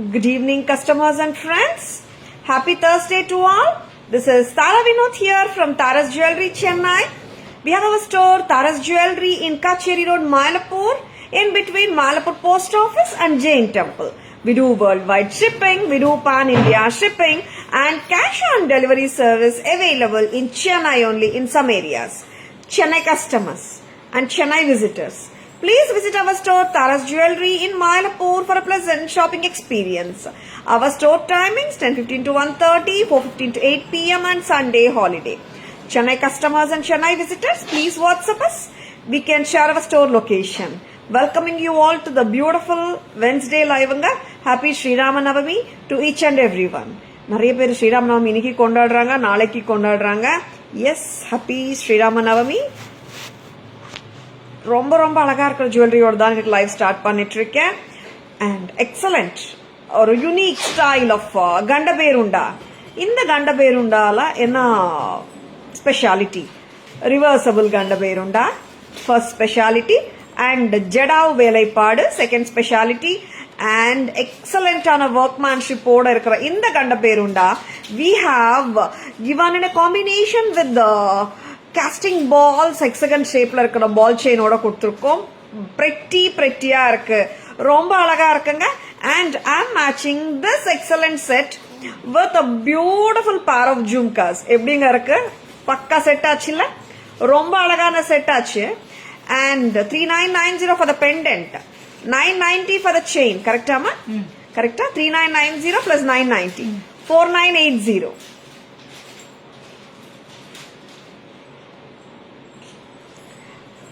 Good evening, customers and friends. Happy Thursday to all. This is Tara Vinod here from Tara's Jewelry, Chennai. We have our store, Tara's Jewelry, in Kacheri Road, Mylapore, in between Mylapore Post Office and Jain Temple. We do worldwide shipping, we do pan-India shipping, and cash on delivery service available in Chennai only in some areas. Chennai customers and Chennai visitors, please visit our store Tara's Jewelry in Mylapore for a pleasant shopping experience. Our store timings 10:15 to 1:30, 4:15 to 8 p.m. and Sunday holiday. Chennai customers and Chennai visitors, please WhatsApp us. We can share our store location. Welcoming you all to the beautiful Wednesday live. Happy Sri Ramanavami to each and everyone. நிறைய பேர் ஸ்ரீராமநவமி இன்னைக்கு கொண்டாடுறாங்க, நாளைக்கு கொண்டாடுறாங்க. Yes, happy Sri Rama Navami. ரொம்ப ரொம்ப அழகா இருக்கிற ஜுவல்லரியோட தான் எனக்கு லைவ் ஸ்டார்ட் பண்ணிட்டு இருக்கேன். அண்ட் எக்ஸலண்ட் ஒரு யூனிக் ஸ்டைல் ஆஃப் கண்டபேருண்டா. இந்த கண்டபேருண்டால என்ன speciality? Reversible Gandaberunda first speciality, and jadau வேலைப்பாடு second speciality, and excellent on a workmanship oda irukra inda ganda perunda we have given in a combination with the casting balls hexagon shape la irukra ball chain oda kuduthirkom. pretty ah irukku, romba alaga irukanga. And I'm matching this excellent set with a beautiful pair of jhumkas. எப்படிங்க இருக்கு? பக்கா set ஆச்சுல, ரொம்ப அழகான set ஆச்சு. And 3990 for the pendant, 990 for the chain. Correct amma? Correct. 3990 plus 990, 4980.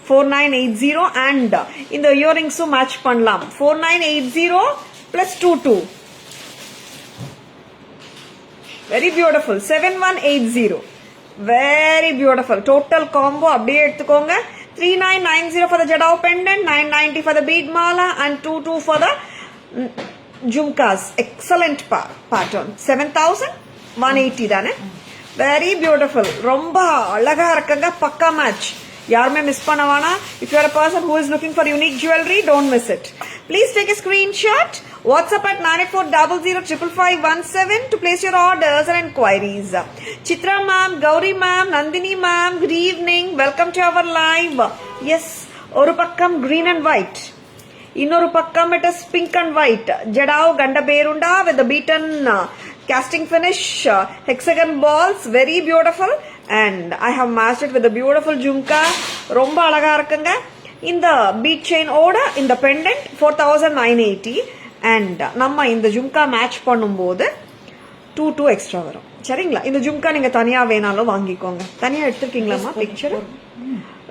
4980 and in the earrings match பண்ணலாம். 4980 plus 22. Very beautiful. 7180. Very beautiful. Total combo அப்படியே எடுத்துக்கோங்க. 3990 for the jadao pendant, 990 for the bead mala, and 22 for the jhumkas. Excellent pattern. 7180 தானே? Very beautiful. ரொம்ப அழகா இருக்குங்க. பக்கா match. யாருமே miss பண்ண வேணாம். If you are a person who is looking for unique jewelry, don't miss it. Please take a screenshot. WhatsApp at 9840005517 to place your orders and enquiries. Chitra ma'am, Gauri ma'am, Nandini ma'am, good evening. Welcome to our live. Yes, oru pakkam green and white. Innoru pakkam it is pink and white. Jadao ganda berunda with the beaten casting finish, hexagon balls, very beautiful. And I have matched it with a beautiful jhumka. Romba alaga irukanga. In the bead chain oda, in the pendant 4980. And நம்ம இந்த jhumka match பண்ணும்போது 22 extra வரும். சரிங்களா? இந்த ஜும்கா நீங்க தனியா வேணாலும் வாங்கிக்கோங்க. தனியா எடுத்துருக்கீங்களாமா பிக்சர்?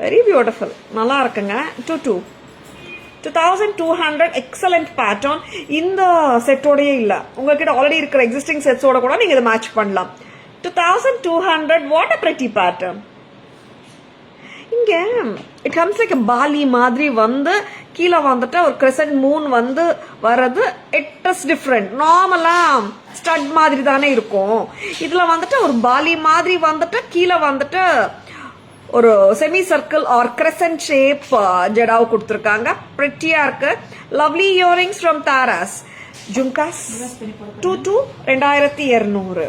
வெரி பியூட்டிஃபுல், நல்லா இருக்குங்க. 2200 எக்ஸலண்ட் பேட்டர்ன். இந்த செட்டோடயே இல்ல, உங்ககிட்ட ஆல்ரெடி இருக்கிற எக்ஸிஸ்டிங் செட்ஸோட கூட நீங்க இதை மேட்ச் பண்ணலாம். 2200. What a pretty pattern. இங்க இட் கம்ஸ் லைக் பாலி மாதிரி வந்து கீழே வந்துட்டு ஒரு கிரெசன்ட் மூன் வந்து வர்றது. It is different. நார்மலா ஸ்டட் மாதிரி தானே இருக்கும். இதுல வந்துட்டு ஒரு பாலி மாதிரி வந்துட்டு கீழே வந்துட்டு ஒரு semi circle or crescent shape jadau கொடுத்துருக்காங்க. பிரிட்டியா இருக்கு. Lovely earrings from Taras jhumkas. 2200.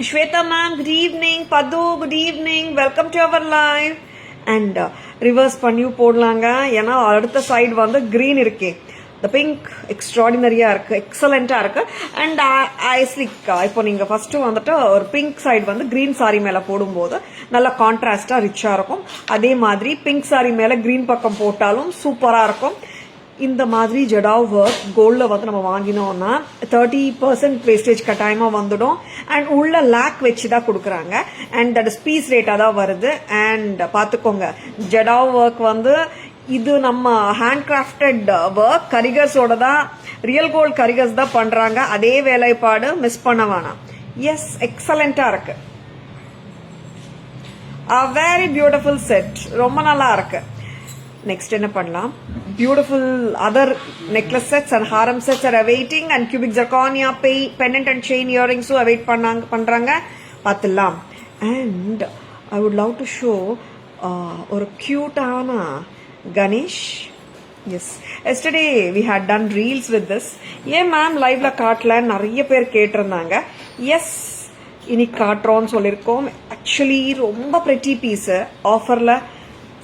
Shweta ma'am, good evening. Padu, good evening. Welcome to our live. And reverse பண்ணியும் போடலாங்க. ஏன்னா அடுத்த சைடு வந்து கிரீன் இருக்கே, the pink எக்ஸ்ட்ராடினரியா இருக்கு, எக்ஸலண்டா இருக்கு. அண்ட் ஐஸ்லிக் இப்போ நீங்க ஃபர்ஸ்ட் வந்துட்டு ஒரு பிங்க் சைடு வந்து கிரீன் சாரி மேல போடும்போது நல்லா கான்ட்ராஸ்டா ரிச்சா இருக்கும். அதே மாதிரி பிங்க் சாரி மேல கிரீன் பக்கம் போட்டாலும் சூப்பரா இருக்கும். இந்த மாதிரி ஜடாவ் ஒர்க் கோல்ட்ல வந்து நம்ம வாங்கினோம்னா 30% வேஸ்டேஜ் கட்டாயமா வந்துடும். அண்ட் உள்ள லாக் வச்சு தான் கொடுக்குறாங்க. அண்ட் தட் இஸ் பீஸ் ரேட்டா தான் வருது. அண்ட் பாத்துக்கோங்க, ஜடாவ் ஒர்க் வந்து இது நம்ம ஹேண்ட் கிராஃப்டட் ஒர்க், கரிகர்ஸோட தான், ரியல் கோல்ட் கரிகர்ஸ் தான் பண்றாங்க. அதே வேலைப்பாடு மிஸ் பண்ண வேணாம். எஸ், எக்ஸலண்டா இருக்கு. வெரி பியூட்டிஃபுல் செட், ரொம்ப நல்லா இருக்கு. நெக்ஸ்ட் என்ன பண்ணலாம்? Beautiful other necklace sets and haram sets are awaiting, and cubic zirconia pendant and chain earringsum await பண்றாங்க. பார்த்துலாம். And I would love to show ஒரு கியூட்டான Ganesh as yesterday we had done reels with this. ஏன் ma'am லைவ்ல காட்டலன்னு நிறைய பேர் கேட்டிருந்தாங்க. எஸ், இன்னைக்கு காட்டுறோன்னு சொல்லியிருக்கோம். ஆக்சுவலி ரொம்ப பிரிட்டி பீஸ் ஆஃபர்ல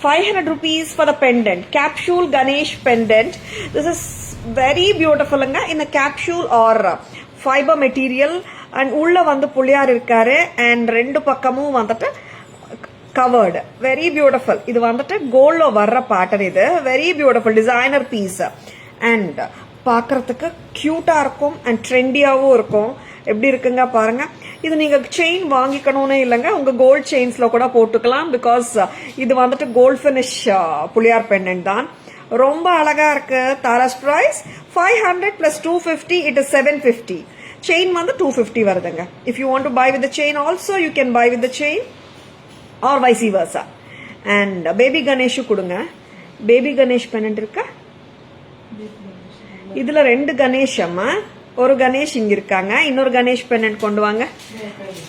500 rupees for the pendant, capsule Ganesh pendant. This is very beautiful in the capsule or fiber material, and உள்ள வந்து புள்ளியார் இருக்காரு and ரெண்டு பக்கமும் வந்துட்டு covered. Very beautiful. இது வந்துட்டு கோல்ட்ல வர்ற பேட்டர்ன். இது very beautiful designer piece and பார்க்கறதுக்கு கியூட்டா இருக்கும் and ட்ரெண்டியாவும் இருக்கும். எப்படி இருக்குங்க பாருங்க. இது நீங்க செயின் வாங்கிக்கணும்னு இல்லைங்க, உங்க கோல்ட் செயின்ஸ்ல கூட போட்டுக்கலாம். பிகாஸ் இது வந்துட்டு கோல்ட் ஃபினிஷ் புளியார் பெண்டன்ட் தான். ரொம்ப அழகா இருக்கு. Taras price 500 plus 250, it is 750. Chain வந்து 250 வருதுங்க. If you want to buy with the chain also you can buy with the chain or vice versa. And baby Ganesh கொடுங்க. பேபி கணேஷ் பெண்டன்ட் இருக்கா? இதுல ரெண்டு கணேஷ் அம்மா, ஒரு கணேஷ் இங்க இருக்காங்க. இன்னொரு கணேஷ் பெண்டன்ட் கொண்டு வாங்க.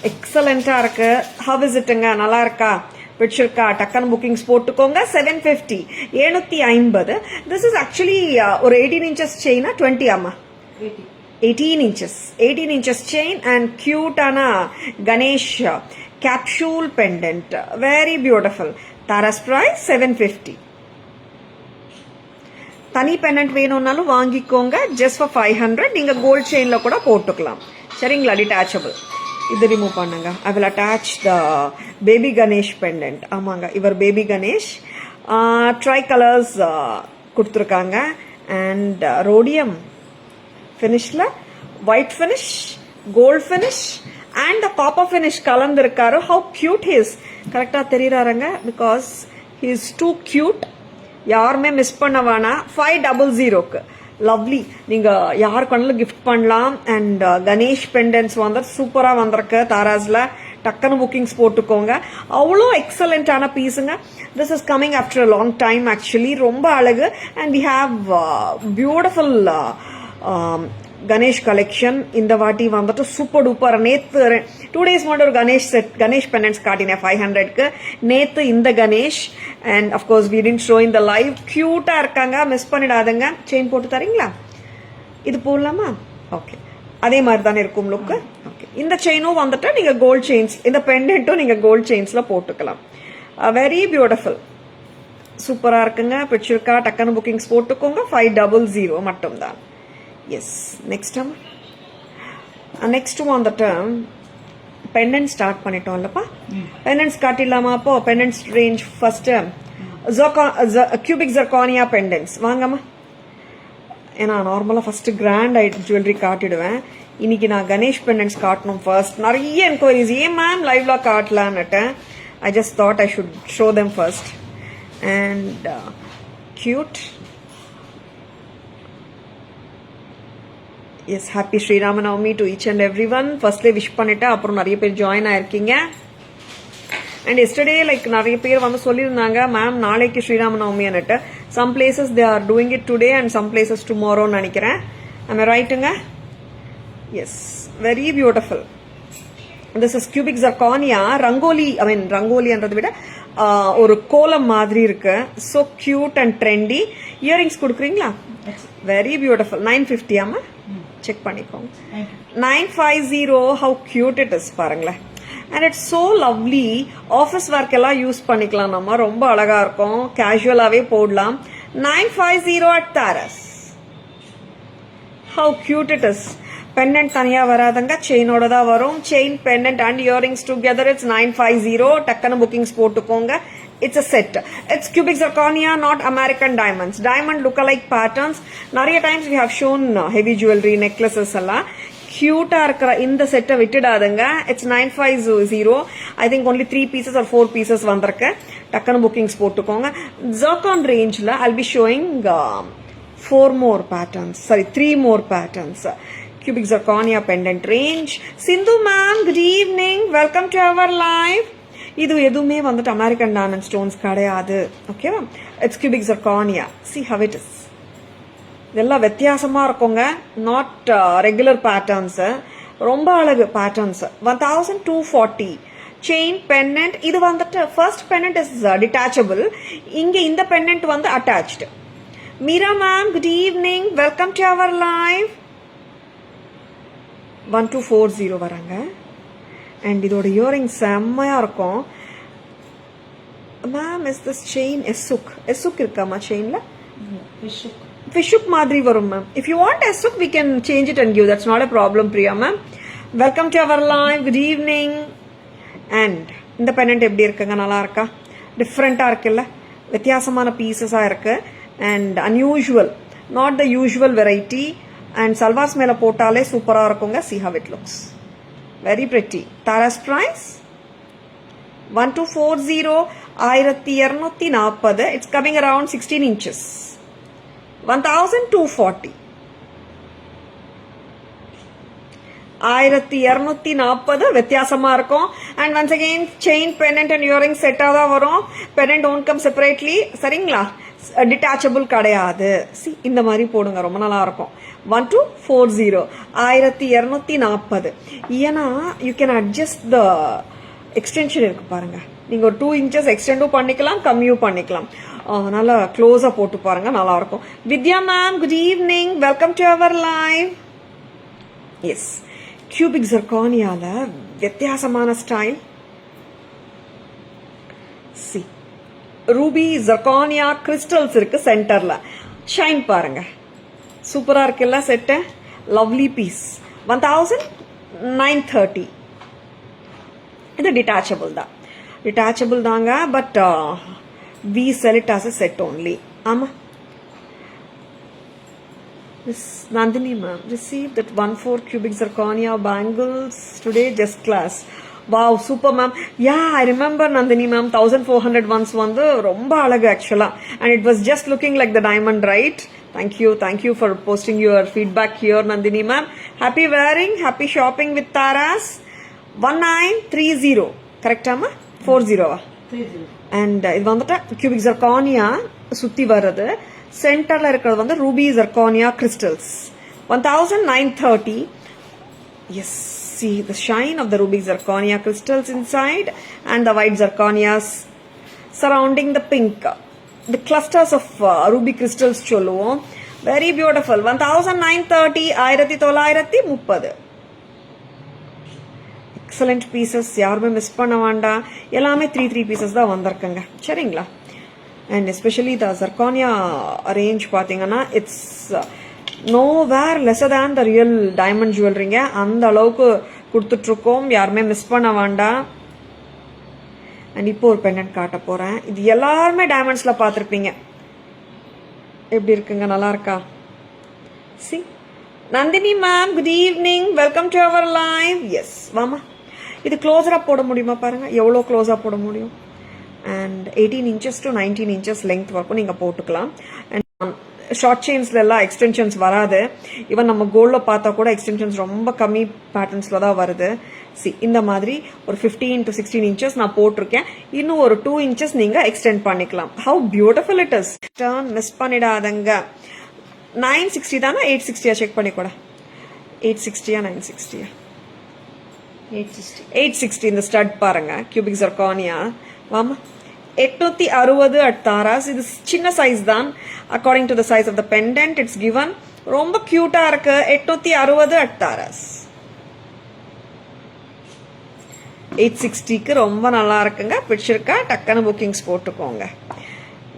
எக்ஸலண்டா இருக்கு. ஹவ் இஸ் இட்டுங்க? நல்லா இருக்கா? பிடிச்சிருக்கா? டக்கன் புக்கிங்ஸ் போட்டுக்கோங்க. 750, 750. திஸ் இஸ் ஆக்சுவலி ஒரு 18 inches செயினா 20 ஆமா? 18 inches. 18 inches செயின் அண்ட் கியூட்டான Ganesh capsule pendant. Very beautiful. Tara's price 750. தனி பெண்டன்ட் வேணும்னாலும் வாங்கிக்கோங்க. Just for 500. நீங்க கோல்ட் செயின்ல கூட போட்டுக்கலாம். சரிங்களா? டிட்டாச்சபிள். இது ரிமூவ் பண்ணுங்க. I will attach the baby Ganesh pendant. ஆமாங்க, இவர் பேபி கணேஷ். ட்ரை கலர்ஸ் கொடுத்துருக்காங்க அண்ட் ரோடியம் ஃபினிஷ்ல white finish, gold finish and copper finish கலந்துருக்காரு. How cute he's. கரெக்டா தெரியுறாருங்க. Because he is too cute. யாருமே மிஸ் பண்ண வேணாம். 500க்கு லவ்லி. நீங்க யாருக்கு வேணாலும் கிஃப்ட் பண்ணலாம். அண்ட் கணேஷ் பெண்டன்ஸ் வந்து சூப்பரா வந்திருக்கு தாராஸ்ல. டக்குன்னு புக்கிங்ஸ் போட்டுக்கோங்க. அவ்வளோ எக்ஸலண்டான பீஸுங்க. This is coming after a long time actually. ரொம்ப அழகு. And we have beautiful Ganesh collection. இந்த வாட்டி வந்துட்டு சூப்பர் டூப்பர். நேத்து 2 days முன்னாடி ஒரு கணேஷ் செட், கணேஷ் பெண்டன்ஸ் காட்டினேன் 500க்கு. நேத்து இந்த Ganesh and of course we didn't show in the live. கியூட்டா இருக்காங்க, மிஸ் பண்ணிடாதுங்க. செயின் போட்டு தரீங்களா? இது போடலாமா? ஓகே, அதே மாதிரி தானே இருக்கும் லுக்கு. ஓகே, இந்த செயினும் வந்துட்டு நீங்க கோல்ட் செயின்ஸ், இந்த பெண்டன்ட்டும் நீங்க கோல்ட் செயின்ஸ்ல போட்டுக்கலாம். Very beautiful. சூப்பரா இருக்குங்க. பிடிச்சிருக்கா? டக்குன்னு புக்கிங்ஸ் போட்டுக்கோங்க. 500 மட்டும்தான். எஸ், நெக்ஸ்ட் வந்துட்டு பெண்டன்ட் ஸ்டார்ட் பண்ணிட்டோம் இல்லப்பா. பெண்டன்ட்ஸ் காட்டிடலாமா? அப்போ பெண்டன்ட்ஸ் ரேஞ்ச் ஃபர்ஸ்ட் கியூபிக் ஜர்கானியா பெண்டன்ட்ஸ் வாங்கம்மா. ஏன்னா நார்மலா ஃபர்ஸ்ட் கிராண்ட் ஜுவல்லரி காட்டிடுவேன். இன்னைக்கு நான் கணேஷ் பெண்டன்ட்ஸ் காட்டணும் ஃபர்ஸ்ட். நிறைய என்கொயரிஸ் ஏன் மேம் லைவ்ல காட்டலான்னுட்டு. I just thought I should show them first. And cute. Yes, happy Sri Rama Navami to each and every one. ஃபர்ஸ்ட்லேயே விஷ் பண்ணிட்டு அப்புறம் நிறைய பேர் ஜாயின் ஆயிருக்கீங்க. அண்ட் எஸ்டர்டே லைக் நிறைய பேர் வந்து சொல்லியிருந்தாங்க மேம் நாளைக்கு ஸ்ரீராமநவமின்னுட்டு. Some places they are doing it today and some places டுமாரோன்னு நினைக்கிறேன். ஐ ரைட்டுங்க? Yes, very beautiful. This is cubic zirconia. Rangoli, I mean ரங்கோலின்றதை விட ஒரு கோலம் மாதிரி இருக்கு. So cute and trendy. Earrings கொடுக்குறீங்களா? Very beautiful. 950 ஆமா? செக் பண்ணிக்கோங்க. 950. ஹவு கியூட் இட் இஸ் பாருங்களேன். And it's so lovely. Office work எல்லாம் யூஸ் பண்ணிக்கலாம் நம்ம. ரொம்ப அழகா இருக்கும். கேஷுவலாவே போடலாம். 950 at Taras. How cute it is. Pendant தனியா வராதுங்க, செயினோட தான் வரும். Chain, pendant and earrings together it's 950. டக்குன்னு புக்கிங்ஸ் போட்டுக்கோங்க. It's a set. It's cubic zirconia, not American diamonds. Diamond look-alike patterns. நிறைய times we have shown heavy jewelry, necklaces எல்லாம். கியூட்டா இருக்கிற இந்த செட்டை விட்டுடாதுங்க. It's 950. I think only 3 pieces or 4 pieces வந்திருக்கு. டக்குன்னு புக்கிங்ஸ் போட்டுக்கோங்க. ஜர்கான் ரேஞ்சில் I'll be showing 4 more patterns. Sorry, 3 more patterns. Cubic zirconia pendant range. Sindhu ma'am, good evening. Welcome to our live. இது எதுவுமே வந்துட்டு அமெரிக்கன் டைமண்ட் ஸ்டோன்ஸ் கிடையாது. ஓகேவா? It's cubic zirconia. See how it is. இதெல்லாம் வித்தியாசமா இருக்குங்க. Not regular patterns. ரொம்ப அழகு பேட்டர்ன்ஸ். 1240. Chain, pendant. இது வந்துட்டு ஃபர்ஸ்ட் பெண்டன்ட் இஸ் டிட்டாச்சபிள். இங்க இந்த பெண்டன்ட் வந்து attached. Meera ma'am, good evening. Welcome to our live. 1240 வராங்க. And இதோட இயரிங் செம்மையா இருக்கும். Ma'am is this chain S hook இருக்காமா செயின்ல? ஃபிஷுக் மாதிரி வரும் ma'am. If you want S hook we can change it and give. That's not a problem, Priya ma'am. Welcome to our live. Good evening. And இந்த pendant எப்படி இருக்குங்க? நல்லா இருக்கா? டிஃப்ரெண்டா இருக்குல்ல? வித்தியாசமான பீசஸா இருக்கு. And unusual, not the usual variety. And salwars மேல போட்டாலே சூப்பரா இருக்குங்க. See how it looks. Very pretty. Tara's price 1240, 1240. It's coming around 16 inches. 1240. 1240 வித்தியாசமா இருக்கும். And once again chain, pendant and earring செட்டா தான் வரும். Pendant won't come separately. சரிங்களா? டிட்டாச்சபிள் கிடையாது. இந்த மாதிரி போடுங்க, ரொம்ப நல்லா இருக்கும். 1240, 1240. ஏன்னா you can adjust the extension இருக்கு பாருங்க. நீங்க ஒரு 2 inches எக்ஸ்டெண்டும் பண்ணிக்கலாம், கம்மியும் பண்ணிக்கலாம். நல்லா க்ளோஸா போட்டு பாருங்க, நல்லா இருக்கும். Vidya ma'am, good evening. Welcome to our live. Yes, cubic ஜர்கானியால வித்தியாசமான ஸ்டைல். சி, ரூபி ஜர்கானியா கிறிஸ்டல்ஸ் இருக்கு சென்டர்ல. ஷைன் பாருங்க, சூப்பரா இருக்குல்ல செட்டு. Lovely piece. 1930. இது டிட்டாச்சபிள் தான், டிட்டாச்சபிள் தாங்க. But we sell it as a set only. ஆமா. Miss Nandini ma'am received that 14 cubic zirconia bangles today, just class. Wow, super ma'am. Yeah, I remember Nandini ma'am. 1400 ones வந்து ரொம்ப அழகு actually, and it was just looking like the diamond, right? Thank you for posting your feedback here, Nandini ma'am. Happy wearing, happy shopping with Taras. 1930 correct amma? 40 30. And இது வந்துட்டு cubic zirconia சுத்தி வருது. சென்டர்ல இருக்கிறது வந்து Ruby zirconia crystals. 1930. Yes, see the shine of the ruby zirconia crystals inside and the white zirconias surrounding the pink. The clusters of ruby crystals சொல்லுவோம். Very beautiful. 1930, 1930. Excellent pieces, யாருமே miss பண்ண வேண்டாம். எல்லாமே 3 பீசஸ் தான் வந்திருக்குங்க. சரிங்களா? And especially the zirconia range பார்த்தீங்கன்னா it's nowhere lesser than the real diamond ஜுவல்லரிங்க. அந்த அளவுக்கு கொடுத்துட்ருக்கோம், யாருமே மிஸ் பண்ண வேண்டாம். அண்ட் இப்போ ஒரு பெண்டன்ட் காட்ட போகிறேன். இது எல்லாருமே டைமண்ட்ஸில் பார்த்துருப்பீங்க. எப்படி இருக்குங்க? நல்லா இருக்கா? சி, Nandini ma'am, good evening. Welcome to our live. Yes, வாமா. இது க்ளோஸராக போட முடியுமா பாருங்க, எவ்வளோ க்ளோஸாக போட முடியும். And 18 inches to 19 inches length வரைக்கும் நீங்கள் போட்டுக்கலாம். அண்ட் ஷார்ட் செயின்ஸ்ல எல்லாம் எக்ஸ்டென்ஷன்ஸ் வராது. ஈவன் நம்ம கோல்டில் பார்த்தா கூட எக்ஸ்டென்ஷன்ஸ் ரொம்ப கம்மி பேட்டர்ன்ஸில் தான் வருது. சி, இந்த மாதிரி ஒரு 15 to 16 inches நான் போட்டிருக்கேன். இன்னும் ஒரு 2 inches நீங்கள் எக்ஸ்டெண்ட் பண்ணிக்கலாம். How beautiful it is. டர்ன் மிஸ் பண்ணிடாதங்க. 960 தானே? 860 செக் பண்ணி கூட. 860 960 860. இந்த ஸ்டட் பாருங்க, கியூபிக் ஜர்கானியா. வாமா. 860 at Taras. இது சின்ன சைஸ் தான். According to the size of the pendant it's given. ரொம்ப கியூட்டா இருக்கு. 860 at Taras. 860க்கு ரொம்ப நல்லா இருக்குங்க. பிடிச்சிருக்கா? டக்குன்னு புக்கிங்ஸ் போட்டுக்கோங்க.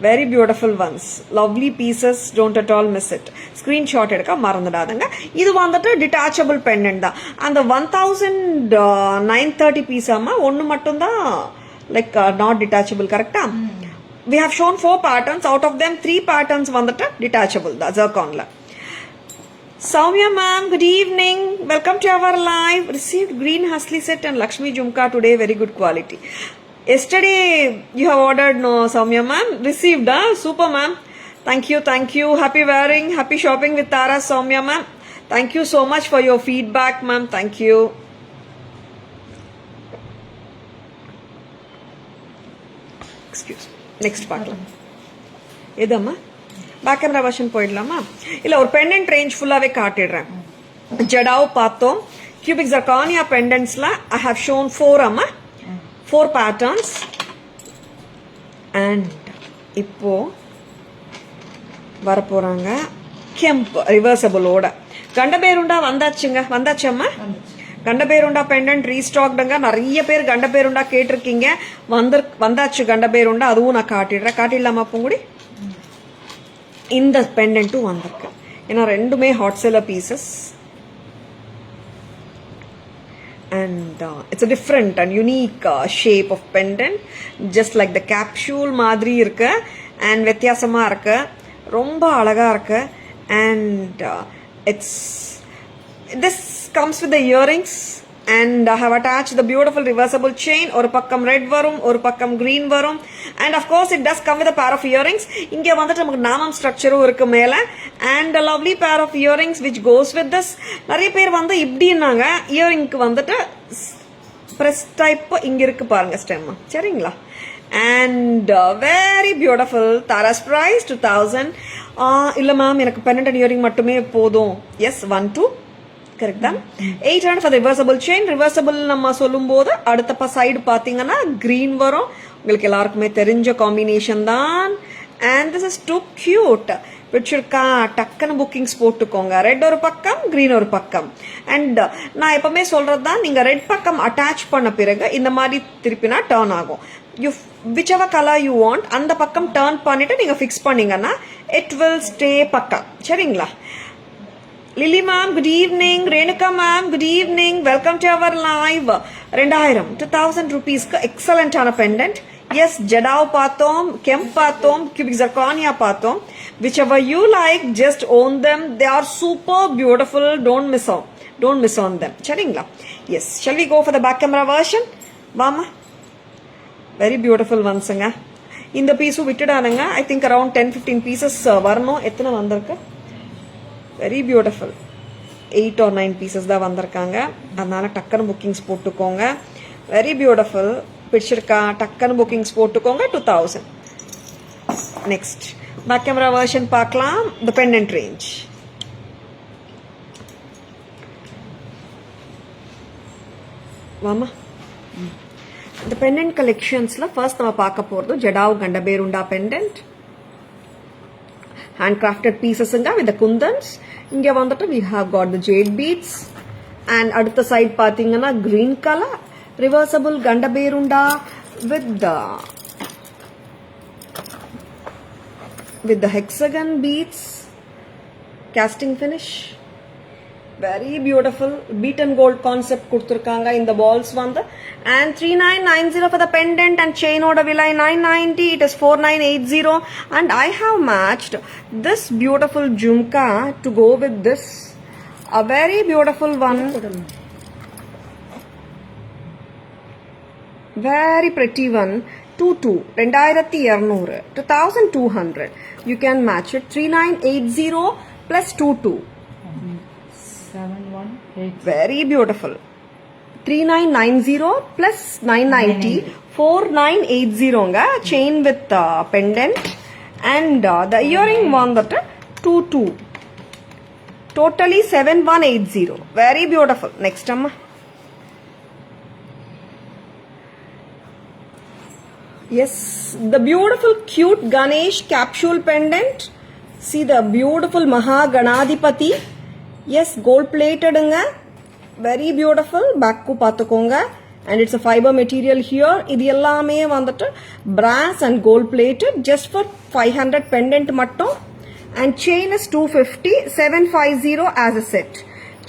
Very beautiful once, lovely pieces. Don't at all miss it. Screenshot எடுக்க மறந்துடாதுங்க. இது வந்துட்டு டிட்டாச்சபிள் பெண்டன்ட் தான். அந்த 1930 பீஸாமா ஒன்று மட்டும்தான் லைக் நாட் டிட்டாச்சபிள். கரெக்டா? we have shown 4 patterns. Out of them 3 patterns வந்துட்டு டிட்டாச்சபிள் தான் ஜர்கான்ல. Soumya ma'am, good evening. Welcome to our live. Received green Hasli set and Lakshmi Jhumka today. Very good quality. Yesterday you have ordered, no Soumya ma'am? Received, super ma'am. Thank you. Happy wearing, happy shopping with Tara, Soumya ma'am. Thank you so much for your feedback ma'am. Thank you. Excuse me. Next part. எதம்மா? Back camera version போயிடலாமா? இல்லை, ஒரு pendant range ஃபுல்லாகவே காட்டிடுறேன். ஜடாவ் பார்த்தோம். Cubic zirconia பெண்டன்ட்ஸில் I have shown 4 அம்மா, 4 patterns. And இப்போ வரப்போகிறாங்க. கெம்ப் ரிவர்சபிளோட கண்டபேருண்டா வந்தாச்சம்மா. கண்டபேருண்டா பெண்டன்ட் ரீஸ்டாக்டுங்க. நிறைய பேர் கண்டபேருண்டா கேட்டிருக்கீங்க. வந்தாச்சு கண்டபேருண்டா. அதுவும் நான் காட்டிடலாமா பூங்குடி? இந்த பெண்டன்ட்டும் வந்திருக்கு. ஏன்னா ரெண்டுமே hot seller pieces. And it's a different and unique shape of pendant, just like the capsule மாதிரி இருக்கு and வித்தியாசமா இருக்கு, ரொம்ப அழகா இருக்கு. And this comes with the earrings and I have attached the beautiful reversible chain. ஒரு பக்கம் red வரும், ஒரு பக்கம் green வரும், and of course it does come with a pair of earrings. இங்க வந்துட்டு நமக்கு நாமம் ஸ்ட்ரக்சரும் இருக்கு மேல, and a lovely pair of earrings which goes with this. நிறைய பேர் வந்து இப்படின்னாங்க இயரிங்க்கு வந்துட்டு பிரஸ் டைப் இங்க இருக்கு பாருங்க ஸ்டெம், சரிங்களா? And very beautiful. Tara's price 2000. இல்ல மேம் எனக்கு பெண்டன்ட் அண்ட் இயரிங் மட்டுமே போதும். எஸ் 1 2 கரெக்ட் தான். 800 ஃபார் ரிவர்சபிள் செயின். ரிவர்சபிள் நம்ம சொல்லும் போது அடுத்த சைடு பாத்தீங்கன்னா கிரீன் வரும். உங்களுக்கு எல்லாருக்குமே தெரிஞ்ச காம்பினேஷன் தான். And this is too cute. பிடிச்சிருக்கா? டக்குன்னு புக்கிங்ஸ் போட்டுக்கோங்க. ரெட் ஒரு பக்கம், கிரீன் ஒரு பக்கம். அண்ட் நான் எப்பவுமே சொல்றது தான், நீங்க ரெட் பக்கம் அட்டாச் பண்ண பிறகு இந்த மாதிரி திருப்பினா டர்ன் ஆகும். whichever color you want அந்த பக்கம் டர்ன் பண்ணிட்டு நீங்க ஃபிக்ஸ் பண்ணீங்கன்னா it will stay பக்கா, சரிங்களா? Lily ma'am good evening. Renuka ma'am good evening. Welcome to our live. 2000 rupeesக்கு எக்ஸலண்டான பெண்டன்ட். எஸ் ஜடாவ் பார்த்தோம், கெம்ப் பார்த்தோம், cubic zirconia பார்த்தோம். whichever you like, just own them. They are super beautiful. Don't miss on them, சரிங்களா? yes. shall we go for the back camera version? வாமா. Very beautiful ஒன்ஸுங்க. இந்த பீஸும் விட்டுடானுங்க. ஐ திங்க் அரௌண்ட் 10-15 பீசஸ் வரணும். எத்தனை வந்திருக்கு? Very beautiful. 8 or 9 பீசஸ் தான் வந்திருக்காங்க. அதனால டக்குன்னு புக்கிங்ஸ் போட்டுக்கோங்க. Very beautiful. பிடிச்சிருக்கா? டக்குன்னு புக்கிங்ஸ் போட்டுக்கோங்க. 2000. நெக்ஸ்ட் பேக் கேமரா வெர்ஷன் பார்க்கலாம். The pendant range. வாமா. இந்த பெண்டன்ட் கலெக்ஷன்ஸ்ல ஃபர்ஸ்ட் நம்ம பார்க்க போறது jadau Gandaberunda pendant. Hand crafted பீசஸ்ங்க வித் குந்தன்ஸ். இங்க வந்துட்டு we have got the jade beads and அடுத்த சைடு பாத்தீங்கன்னா green colour reversible Gandaberunda with the hexagon beads, casting finish. Very beautiful beaten gold concept கொடுத்திருக்காங்க இந்த balls வந்து. and 3990 for the pendant and chain oda vilai 990. it is 4980 and I have matched this beautiful jhumka to go with this, a very beautiful one, very pretty one. 2200 2200 you can match it. 3980 plus 22 718. Very beautiful. 3990 plus 990 4980 nga chain with pendant and the earring one that 22 totally 7180. Very beautiful. Next amma. Yes, the beautiful cute Ganesh capsule pendant. See the beautiful Maha Ganadipati. Yes, gold plated nga. Very beautiful. Back ku paathukonga. And it's a fiber material here. Idu ellame vandattu brass and gold plated. Just for 500 pendant mattum. And chain is 250. 750 as a set.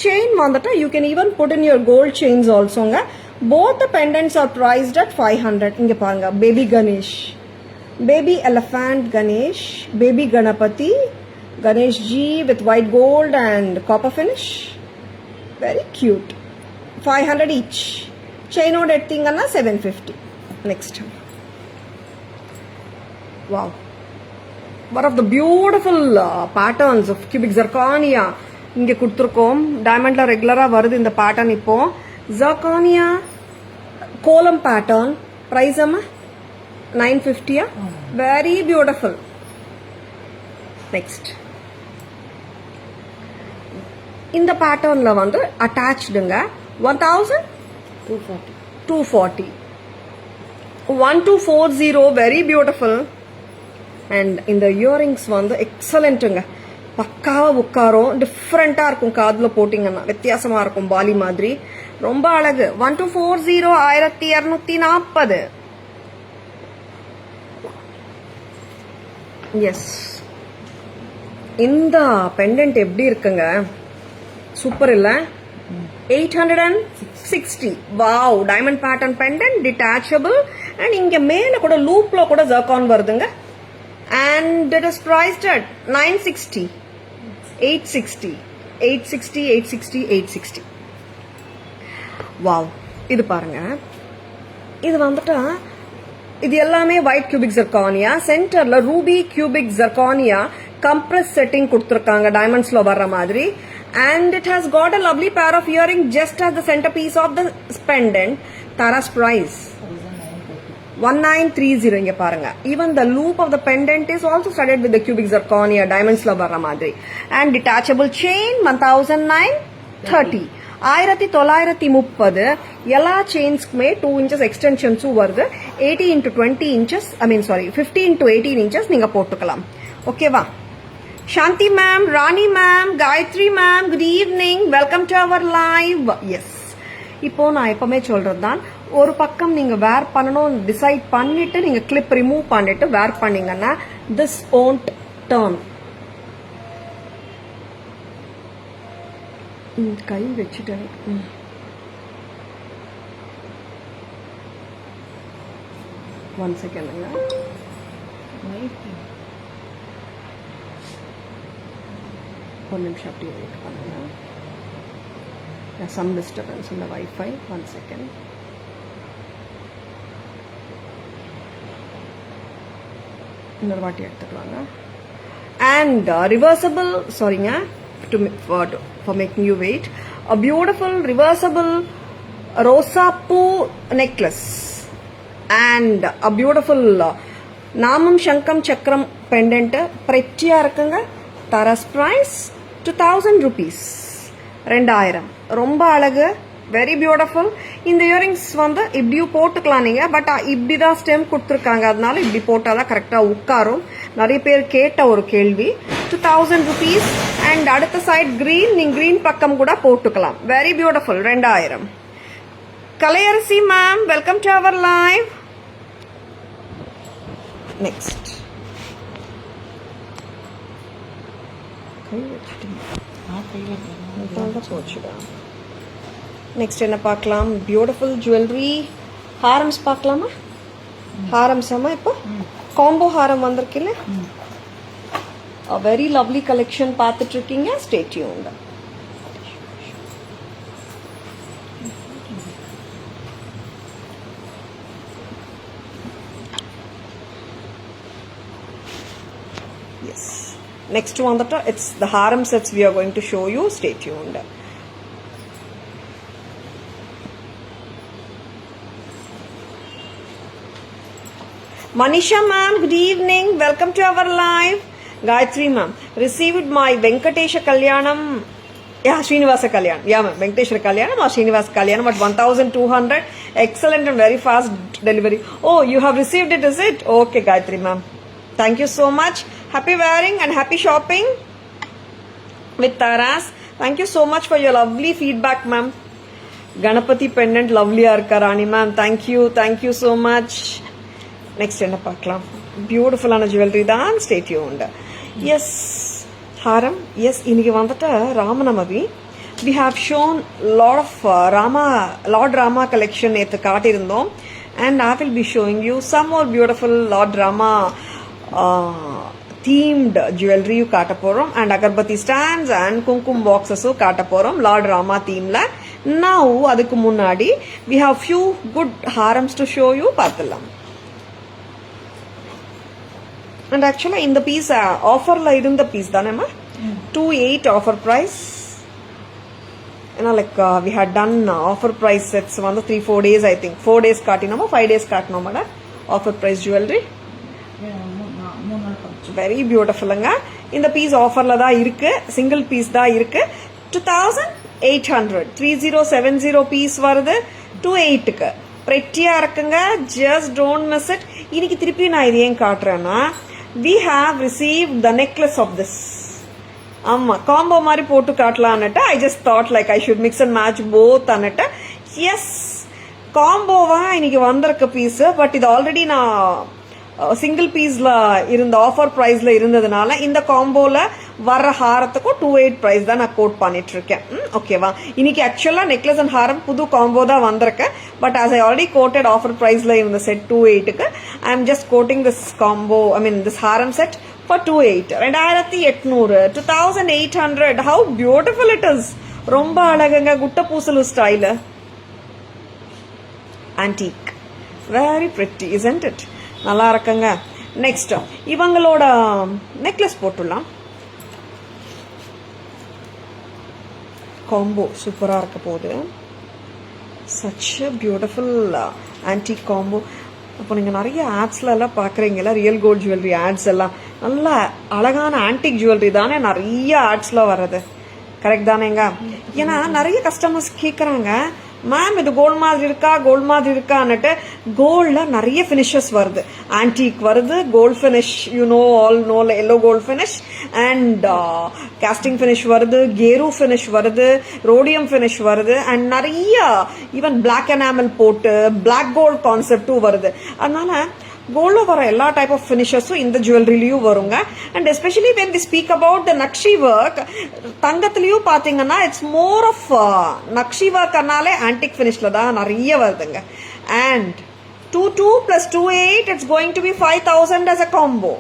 Chain vandattu you can even put in your gold chains also nga. Both the pendants are priced at 500. Inga paanga. Baby Ganesh. Baby elephant Ganesh. Baby Ganapati. Ganesh Ji with white gold and copper finish. Very cute. 500 each. Chain oda edthingana 750. Next. Wow. One of the beautiful patterns of cubic zirconia. Inge kuduthirkom. Diamond la regular ah varudhu indha pattern ipo. Zirconia column pattern. Price amma 950 ah. Very beautiful. Next. இந்த பேட்டர்ன்ல வந்து அட்டாச்டுங்க 1240 1240 very beautiful. And இந்த earrings வந்து எக்ஸலண்ட்டுங்க, பக்காவாக உட்காரும், டிஃப்ரெண்ட்டாக இருக்கும், காதில் போட்டிங்கன்னா வித்தியாசமாக இருக்கும், பாலி மாதிரி, ரொம்ப அழகு. 1240 1240. எஸ், இந்த பெண்டன்ட் எப்படி இருக்குங்க, சூப்பர் இல்ல? 860. Wow, diamond pattern pendant, detachable, and இங்க மேல கூட லூப்ல கூட ஜர்கான் வருதுங்க. And it is priced at 960, 860, 860, 860, 860. Wow, இது பாருங்க, இது வந்துட்டா இது எல்லாமே ஒயிட் கியூபிக் ஜர்கானியா, சென்டர்ல Ruby cubic zirconia compress setting கொடுத்துருக்காங்க டைமண்ட்ஸ்ல வர்ற மாதிரி. And it has got a lovely pair of earrings just as the centerpiece of the pendant. Tara's price 1930. இங்க பாருங்க, even the loop of the pendant is also studded with the cubic zirconia diamonds la varra madri. And detachable chain 1930. 1930. எல்லா செயின்ஸ்க்குமே 2 inches எக்ஸ்டென்ஷன்ஸும் வருது. 80 into 20 inches, 15 to 18 inches நீங்க போட்டுக்கலாம். ஓகேவா? Shanthi ma'am, Rani ma'am, Gayathri ma'am, good evening, welcome to our live. Yes, இப்போ நான் எப்பவுமே சொல்றதுதான், ஒரு பக்கம் நீங்க வேர் பண்ணணும் டிசைட் பண்ணிட்டு நீங்க கிளிப் ரிமூவ் பண்ணிட்டு வேர் பண்ணீங்கன்னா திஸ் ஓன்ட் டர்ன். கை வச்சுட்டேன். ஒன் செகண்ட்ங்க, ஒரு நிமிஷம் அப்படியே வெயிட் பண்ணுங்க. சம் டிஸ்டர்பன்ஸ் இந்த வைஃபை. One second. இன்னொரு வாட்டி எடுத்துட்டு வாங்க. அண்ட் ரிவர்சபிள், சாரிங்க for making you wait, a beautiful reversible rosa poo necklace and a beautiful நாமம் சங்கம் சக்கரம் பெண்டன்ட் பிரெட்டியா இருக்குங்க. தரஸ் பிரைஸ் 2000 rupees, 2000. ரொம்ப அழகு, வெரி பியூட்டிஃபுல். இந்த இயரிங்ஸ் வந்து இப்படியும் போட்டுக்கலாம் நீங்க, பட் இப்படிதான் ஸ்டெம் கொடுத்துருக்காங்க, அதனால இப்படி போட்டாதான் கரெக்டா உட்காரும். நிறைய பேர் கேட்ட ஒரு கேள்வி. 2000 rupees. அண்ட் அடுத்த சைட் கிரீன், நீங்க கிரீன் பக்கம் கூட போட்டுக்கலாம். Very beautiful, 2000. Kalaiyarasi ma'am, welcome to our live. Next next என்ன பார்க்கலாம்? பியூட்டிஃபுல் ஜுவல்லரி ஹாரம்ஸ் பார்க்கலாமா? ஹாரம்ஸ் அம்மா இப்போ காம்போ ஹாரம் வந்திருக்குல்ல, வெரி லவ்லி கலெக்ஷன் பார்த்துட்டு இருக்கீங்க. Stay tuned. எஸ், next வந்துட்டு it's the harem sets we are going to show you. Stay tuned. Manisha ma'am, good evening, welcome to our live. Gayatri ma'am, received my Venkatesha Kalyanam, Srinivasa Kalyanam, ma'am, Venkatesha Kalyanam or Srinivasa Kalyanam at 1200. Excellent and very fast delivery. Oh, you have received it, is it? Okay, Gayatri ma'am, thank you so much. Happy wearing and happy shopping with Taras. Thank you so much for your lovely feedback, ma'am. Ganapati pendant lovely irukka Rani ma'am. Thank you so much. Next என்ன பார்க்கலாம்? பியூட்டிஃபுல்லான jewellery தான். Stay tuned. S, ஹாரம். S, இன்னைக்கு வந்துட்டு Ramanavami. we have shown lot of Lord Rama collection நேற்று காட்டியிருந்தோம். and I will be showing you some more beautiful Lord Rama themed jewelry காட்ட போறோம். and agarbatti stands and குங்குமம் boxes காட்ட போறோம் Lord Rama themeல. now அதுக்கு முன்னாடி we have few good harams to show you. பார்க்கலாம். and actually இந்த பீஸ் ஆஃபர்ல இருந்த பீஸ் தானேம்மா? 28 ஆஃபர் பிரைஸ். ஏன்னா like we had done offer price sets வந்து 3-4 days, I think 4 days காட்டினோமா 5 days காட்டினோமாடா ஆஃபர் பிரைஸ் ஜுவல்லரி. வெரி பியூட்டிஃபுல்லுங்க. இந்த பீஸ் ஆஃபர்ல தான் இருக்கு, சிங்கிள் பீஸ் தான் இருக்கு. 2800 3070 பீஸ் வருது 28க்கு. பிரெட்டியா இருக்குங்க, ஜஸ்ட் டோன்ட் மிஸ் இட். இன்னைக்கு திருப்பி நான் இது ஏன் காட்டுறேன்னா, we have received the necklace of this. ஆமா காம்போ மாதிரி போட்டு காட்டலான்னுட்டு I just thought like I should mix and match both அன்னுட்டு. எஸ் காம்போவா இன்னைக்கு வந்திருக்க பீஸ். பட் இது ஆல்ரெடி நான் சிங்கிள் பீஸ்ல இருந்த ஆஃபர் பிரைஸ்ல இருந்ததுனால இந்த காம்போல வர்ற ஹாரத்துக்கும் 28 பிரைஸ் தான் நான் கோட் பண்ணிட்டு இருக்கேன். ஓகேவா? இன்னைக்கு ஆக்சுவலா நெக்லஸ் அண்ட் ஹாரம் புது காம்போ தான் வந்திருக்கு. But as I already quoted offer பிரைஸ்ல இருந்த செட் 28க்கு I am just quoting this combo, I mean this haram set for 28. 2800, 2800. How beautiful it is. ரொம்ப அழகுங்க. குட்ட பூசலு style. Antique. Very pretty, isn't it? நல்லா இருக்குங்க. நெக்ஸ்ட் இவங்களோட நெக்லஸ் போட்டுடலாம். காம்போ சூப்பரா இருக்க போகுது. such a beautiful antique combo. அப்போ நீங்கள் நிறைய ஆட்ஸ்ல எல்லாம் பார்க்குறீங்களா, ரியல் கோல்ட் ஜுவல்லரி ஆட்ஸ் எல்லாம் நல்ல அழகான ஆன்டிக் ஜுவல்லரி தானே நிறைய ஆட்ஸ்ல வர்றது. கரெக்ட் தானேங்க? ஏன்னா நிறைய கஸ்டமர்ஸ் கேட்குறாங்க, மேம் இது கோல்டு மாதிரி இருக்கா, கோல்டு மாதிரி இருக்கான்னுட்டு. கோல்ட்ல நிறைய ஃபினிஷஸ் வருது. ஆன்டிக் வருது, gold finish, you know all know, yellow gold finish and casting finish வருது, கேரு ஃபினிஷ் வருது, ரோடியம் ஃபினிஷ் வருது அண்ட் நிறைய ஈவன் பிளாக் எனாமல் போட்டு பிளாக் கோல்டு கான்செப்டும் வருது. அதனால கோல்ட்ல வர எல்லா டைப் ஆஃப் ஃபினிஷஸும் இந்த ஜுவல்லரிலையும் வருங்க. And especially when we speak about the nakshi work, தங்கத்திலையும் பாத்தீங்கன்னா இட்ஸ் மோர் ஆஃப் நக்ஷி ஒர்க்னாலே ஆன்டிக் ஃபினிஷ்ல தான் நிறைய வருதுங்க. And 22 plus 28 it's going to be 5000 as a combo.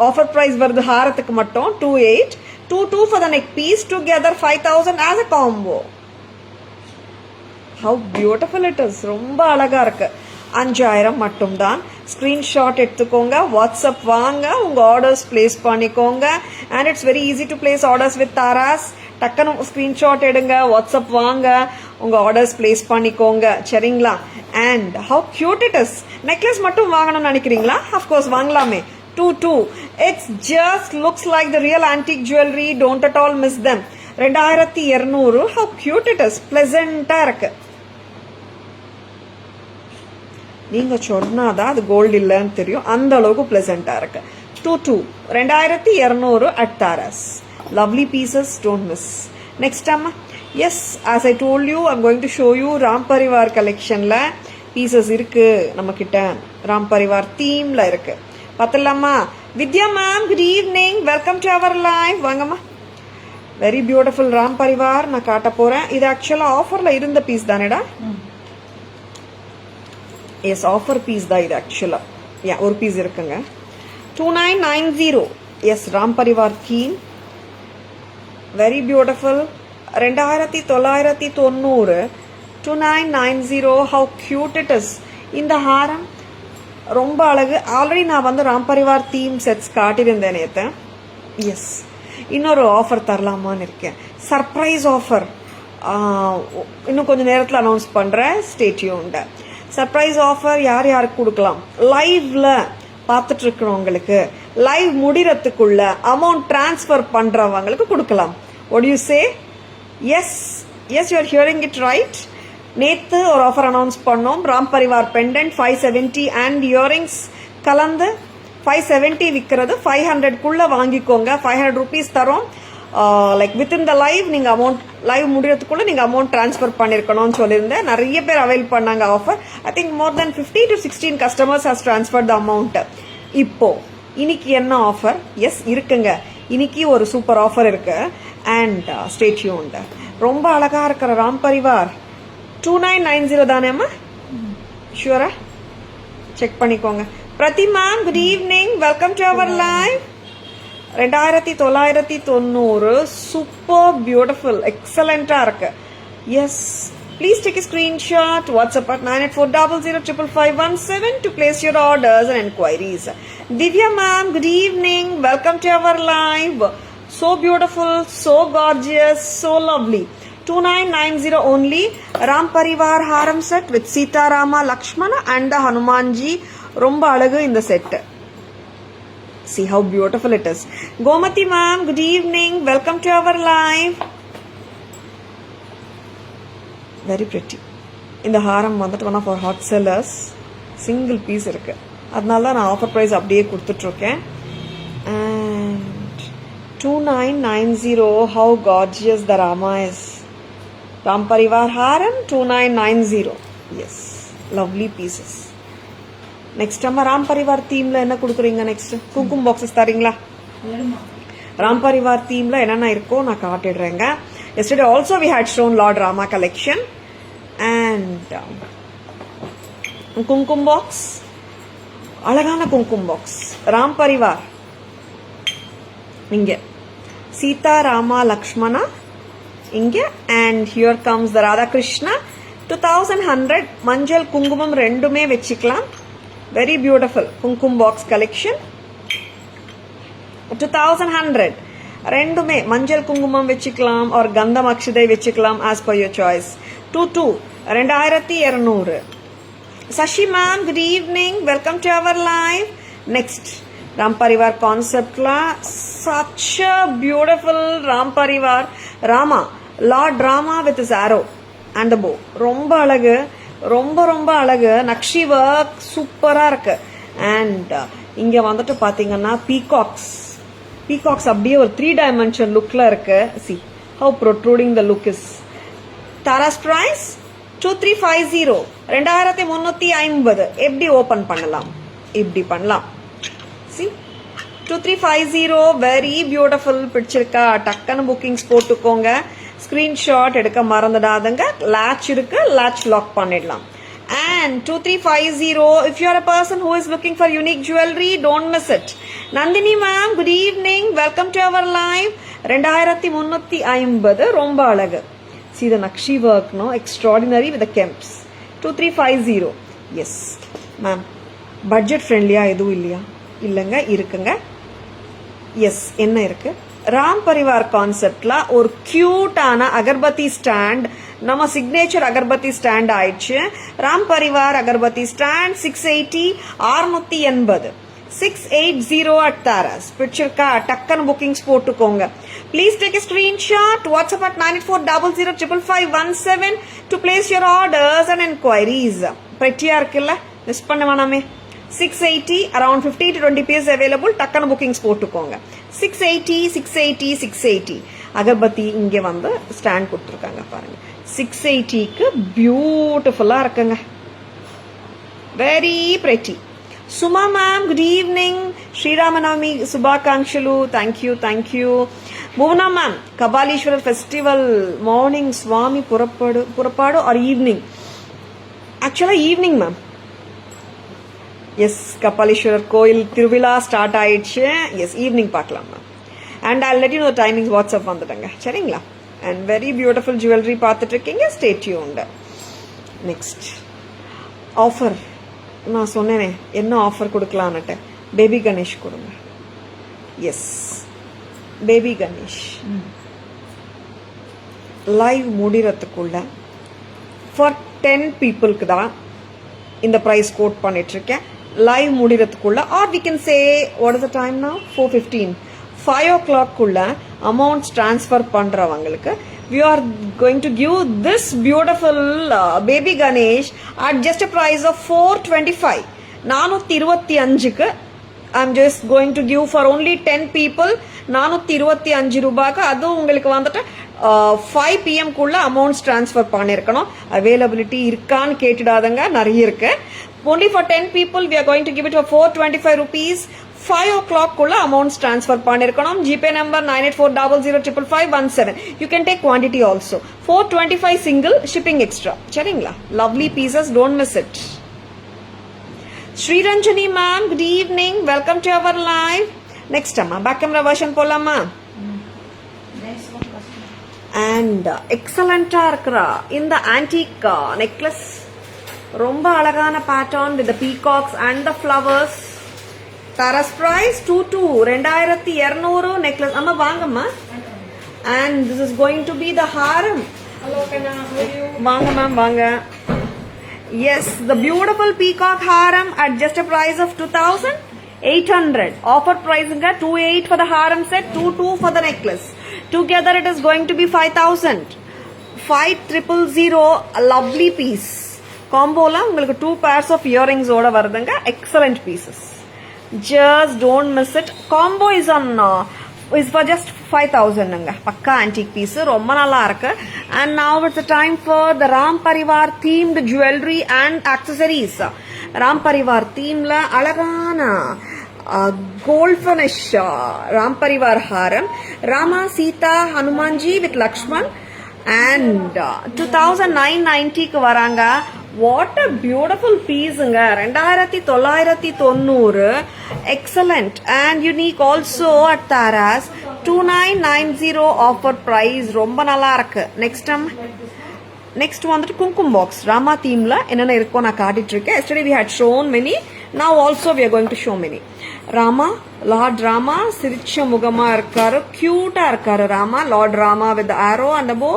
Offer price வருது ஹாரத்துக்கு மட்டும் 28, 22 for the neck piece, together 5000 as a combo. How beautiful it is. ரொம்ப அழகா இருக்கு. 5000 மட்டும்தான். ஸ்கிரீன்ஷாட் எடுத்துக்கோங்க, வாட்ஸ்அப் வாங்க, உங்க ஆர்டர்ஸ் பிளேஸ் பண்ணிக்கோங்க. And it's very easy to place orders with Tara's. டக்குன்னு ஸ்கிரீன்ஷாட் எடுங்க, வாட்ஸ்அப் வாங்க, உங்க ஆர்டர்ஸ் பிளேஸ் பண்ணிக்கோங்க. சரிங்களா? And how cute it is. Necklace மட்டும் வாங்கணும்னு நினைக்கிறீங்களா? Of course வாங்கலாமே. 22. It's just looks like the real antique jewelry. Don't at all miss them. 2200. How cute it is. Pleasant-ஆ இருக்கு. நீங்க சொன்னாதான் அது கோல்டு இல்லைன்னு தெரியும். அந்த அளவுக்கு பிளசண்டா இருக்கு. 2200 at Taras. Lovely pieces, don't miss. Next time, yes, as I told you, I'm going to show you Ram Parivar collectionல pieces இருக்கு நம்ம கிட்ட. Ram Parivar themeல இருக்கு. பார்த்தலாமா? Vidya ma'am, good evening, welcome to our live. வாங்கம்மா. வெரி பியூட்டிஃபுல் ராம் பரிவார் நான் காட்ட போறேன். இது ஆக்சுவலா ஆஃபர்ல இருந்த பீஸ் தானேடா? எஸ், ஆஃபர் பீஸ் தான் இது ஆக்சுவலா. யா, ஒரு பீஸ் இருக்குங்க. 2990. Yes, Ram Parivar theme. Very beautiful. 2990. 2990. How cute it is. இந்த ஹாரம் ரொம்ப அழகு. ஆல்ரெடி நான் வந்து ராம் பரிவார் தீம் செட்ஸ் காட்டியிருந்தேன் நேற்று. எஸ், இன்னொரு ஆஃபர் தரலாமான்னு இருக்கேன். சர்ப்ரைஸ் ஆஃபர் இன்னும் கொஞ்சம் நேரத்தில் அனௌன்ஸ் பண்ணுறேன். Stay tuned. சர்ப்ரைஸ் ஆஃபர் யார் யாருக்கு கொடுக்கலாம்? லைவ்ல பார்த்துட்டு இருக்கிறவங்களுக்கு, லைவ் முடிகிறதுக்குள்ள அமௌண்ட் டிரான்ஸ்ஃபர் பண்றவங்களுக்கு கொடுக்கலாம். What you say? Yes, yes, you are hearing it right. நேத்து ஒரு ஆஃபர் அனௌன்ஸ் பண்ணோம். Ram Parivar pendant 570 and earrings கலந்து 570 விற்கிறது. 500க்குள்ள வாங்கிக்கோங்க. 500 rupees தரோம். லைக் வித்தின் த லைவ் நீங்க அமௌண்ட், லைவ் முடியறதுக்குள்ள நீங்க அமௌண்ட் டிரான்ஸ்ஃபர் பண்ணிருக்கணும்னு சொல்லியிருந்தேன். நிறைய பேர் அவைல் பண்ணாங்க offer. I think more then 50 to 16 customers has transferred the amount. இப்போ இன்னைக்கு என்ன ஆஃபர்? எஸ் இருக்குங்க, இன்னைக்கு ஒரு சூப்பர் ஆஃபர் இருக்கு. And stay tuned. ரொம்ப அழகா இருக்கிற ராம் பரிவார் 2990 தானேம்மா? ஷூரா? செக் பண்ணிக்கோங்க. Prathi ma'am, good evening, welcome to our live. 2990. Super beautiful, எக்ஸலண்டா இருக்கு. Yes, please take a screenshot. WhatsApp at 9840005517 to place your orders and enquiries. Divya ma'am, good evening, welcome to our live. So beautiful, so gorgeous, so lovely. 2990 only. Ram Parivar haram set with Sita Rama Lakshmana and the Hanumanji. ரொம்ப அழகு இந்த set. See how beautiful it is. Gomati ma'am, good evening, welcome to our live. Very pretty. இந்த ஹாரம் வந்துட்டு one of our hot sellers. Single piece இருக்கு, அதனால தான் நான் offer price அப்படியே கொடுத்துட்டு இருக்கேன். 2990. How gorgeous the Rama is. Ram Parivar Haram 2990. Yes, lovely pieces. Next நம்ம ராம் பரிவார் தீம்ல என்ன கொடுக்குறீங்க? நெக்ஸ்ட் குங்குமம் பாக்ஸஸ் தரீங்களா? ராம் பரிவார் தீம்ல என்னென்ன இருக்கோ நான் காட்டிடுறேங்க. Yesterday also we had shown Lord Rama collection and குங்குமம் பாக்ஸ், அழகான குங்குமம் பாக்ஸ் ராம் பரிவார். இங்க சீதா ராமா லக்ஷ்மணா இங்க, and here comes the Radha Krishna. 2100 மஞ்சள் குங்குமம் ரெண்டுமே வச்சுக்கலாம். Very beautiful குங்குமம் பாக்ஸ் collection. 2100 ரெண்டுமே மஞ்சள் குங்குமம் வச்சுக்கலாம் or கந்தம் அக்ஷதை வச்சுக்கலாம் as per your choice. 2200. Sashi ma'am, good evening, welcome to our live. Next Ram Parivar concept la such a beautiful Ram Parivar Rama, Lord Rama with his arrow and the bow. ரொம்ப அழகு, ரொம்ப அழகு. Nakshi work சூப்பரா இருக்கு. And இங்க வந்துட்டு பாத்தீங்கன்னா peacocks அப்படியே ஒரு 3 dimension லுக்ல இருக்கு. see how protruding the look is. Tara's price 2350. 2350. எப்படி ஓபன் பண்ணலாம்? இப்படி பண்ணலாம். see 2350 very beautiful. பிடிச்சிருக்கா? டக்குன்னு புக்கிங்ஸ் போட்டுக்கோங்க. ஸ்கிரீன்ஷாட் எடுக்க மறந்துடாதங்க. latch இருக்கு, latch lock பண்ணிடலாம். And 2350, if you are a person who is looking for unique jewelry, don't miss it. Nandini ma'am, good evening, welcome to our live. 2350 ரொம்ப அழகு. see the nakshi work, no, extraordinary with the kemps. 2350. yes ma'am, budget friendly எதுவும் இல்லையா? இல்லங்க, இருக்குங்க. S, என்ன இருக்கு? ராம் பரிவார் கான்செப்ட்ல ஒரு கியூட்டான அகர்பத்தி ஸ்டாண்ட், நம்ம சிக்னேச்சர் அகர்பத்தி ஸ்டாண்ட் ஆயிடுச்சு. Ram Parivar agarbatti stand 680, 680, 680 at Taras. பிடிச்சிருக்கா? டக்கன் புக்கிங்ஸ் போட்டுக்கோங்க. Please take a screenshot, WhatsApp at 9400555517 to place your orders and enquiries. prettiயா இருக்குல்ல? மிஸ் பண்ண வேணாமே. 680, around 50 to 20 pieces available. டக்கன bookings போட்டுக்கோங்க. 680. அகர்பத்தி இங்க வந்து ஸ்டாண்ட் கொடுத்துருக்காங்க பாருங்க. 680க்கு பியூட்டிஃபுல்லா இருக்குங்க. Very pretty. Suma ma'am, good evening. Sriramanavami சுபாகாங்ஷலு, thank you. Bhuvana ma'am, Kapaleeswarar festival morning சுவாமி புறப்பாடு ஆர் ஈவினிங்? ஆக்சுவலா ஈவினிங் மேம். எஸ், கபாலீஸ்வரர் கோயில் திருவிழா ஸ்டார்ட் ஆயிடுச்சு. எஸ், ஈவினிங் பார்க்கலாம் ma'am. And I let you know timing. WhatsApp வந்துட்டங்க, சரிங்களா? அண்ட் வெரி பியூட்டிஃபுல் ஜுவல்லரி பார்த்துட்டு இருக்கீங்க. Stay tuned. நெக்ஸ்ட் ஆஃபர் நான் சொன்னேனே, என்ன ஆஃபர் கொடுக்கலான்னுட்டு. பேபி கணேஷ் கொடுங்க. எஸ், பேபி கணேஷ் லைவ் முடிகிறதுக்குள்ள ஃபார் 10 பீப்புளுக்கு தான் இந்த ப்ரைஸ் கோட் பண்ணிட்டு இருக்கேன். லைவ் முடிகிறதுக்குள்ள are we can say what is the time now? 4:15. 5 o'clock குள்ள அமௌண்ட்ஸ் டிரான்ஸ்ஃபர் பண்றவங்களுக்கு we are going to give this beautiful baby Ganesh at just a price of 425. 425க்கு I'm just going to give for only 10 people. 425 ரூபாய்க்கு. அது உங்களுக்கு வந்துட்டு 5 PM குள்ள amounts transfer பண்ணிருக்கணும். Availability இருக்கான்னு கேட்டுடாதங்க, நிறைய இருக்கு. only for 10 people we are going to give it for 425 rupees. 5 o'clock குள்ள அமௌண்ட்ஸ் டிரான்ஸ்ஃபர் பண்ணிருக்கணும். GPay number 9840055517. you can take quantity also. 425 single, shipping extra. சரிங்களா? lovely pieces, don't miss it. Sriranjani ma'am, good evening, welcome to our live. next amma back camera version போலாமா? and excellent இருக்குறா இந்த antique necklace. ரொம்ப அழகான pattern with the peacocks and the flowers. Tara's price 2200 necklace. amma vaangama. and this is going to be the haram. Hello Kana, how are you? vaanga ma'am, vaanga. yes, the beautiful peacock haram at just a price of 2800. offer price inga 28 for the haram set, 22 for the necklace. together it is going to be 5000. 5000. a lovely piece. combo la ungalku 2 pairs of earrings oda varudanga. excellent pieces. just don't miss it. combo is on is for just 5,000ங்க பக்கா antique piece ரொம்ப நல்லா இருக்கு. And now it's the time for the Ram Parivar themed jewelry and accessories. Ram Parivar themeல அழகான gold finish Ram Parivar haram, Rama, Sita, Hanumanji with Lakshman, and 2,990 க்கு வராங்க. What a beautiful pieceங்க. 2,990 excellent and unique also at Taras. 2,990 offer price ரொம்ப நல்லா இருக்கு. Next வந்துட்டு குங்குமம் box Rama தீம்ல என்னென்ன இருக்கோ நான் காட்டிட்டு இருக்கேன். Yesterday we had shown many, now also we are going to show many. Rama, lord Rama சிரிச்ச முகமா இருக்காரு, கியூட்டா இருக்காரு Rama. Lord Rama with arrow and bow.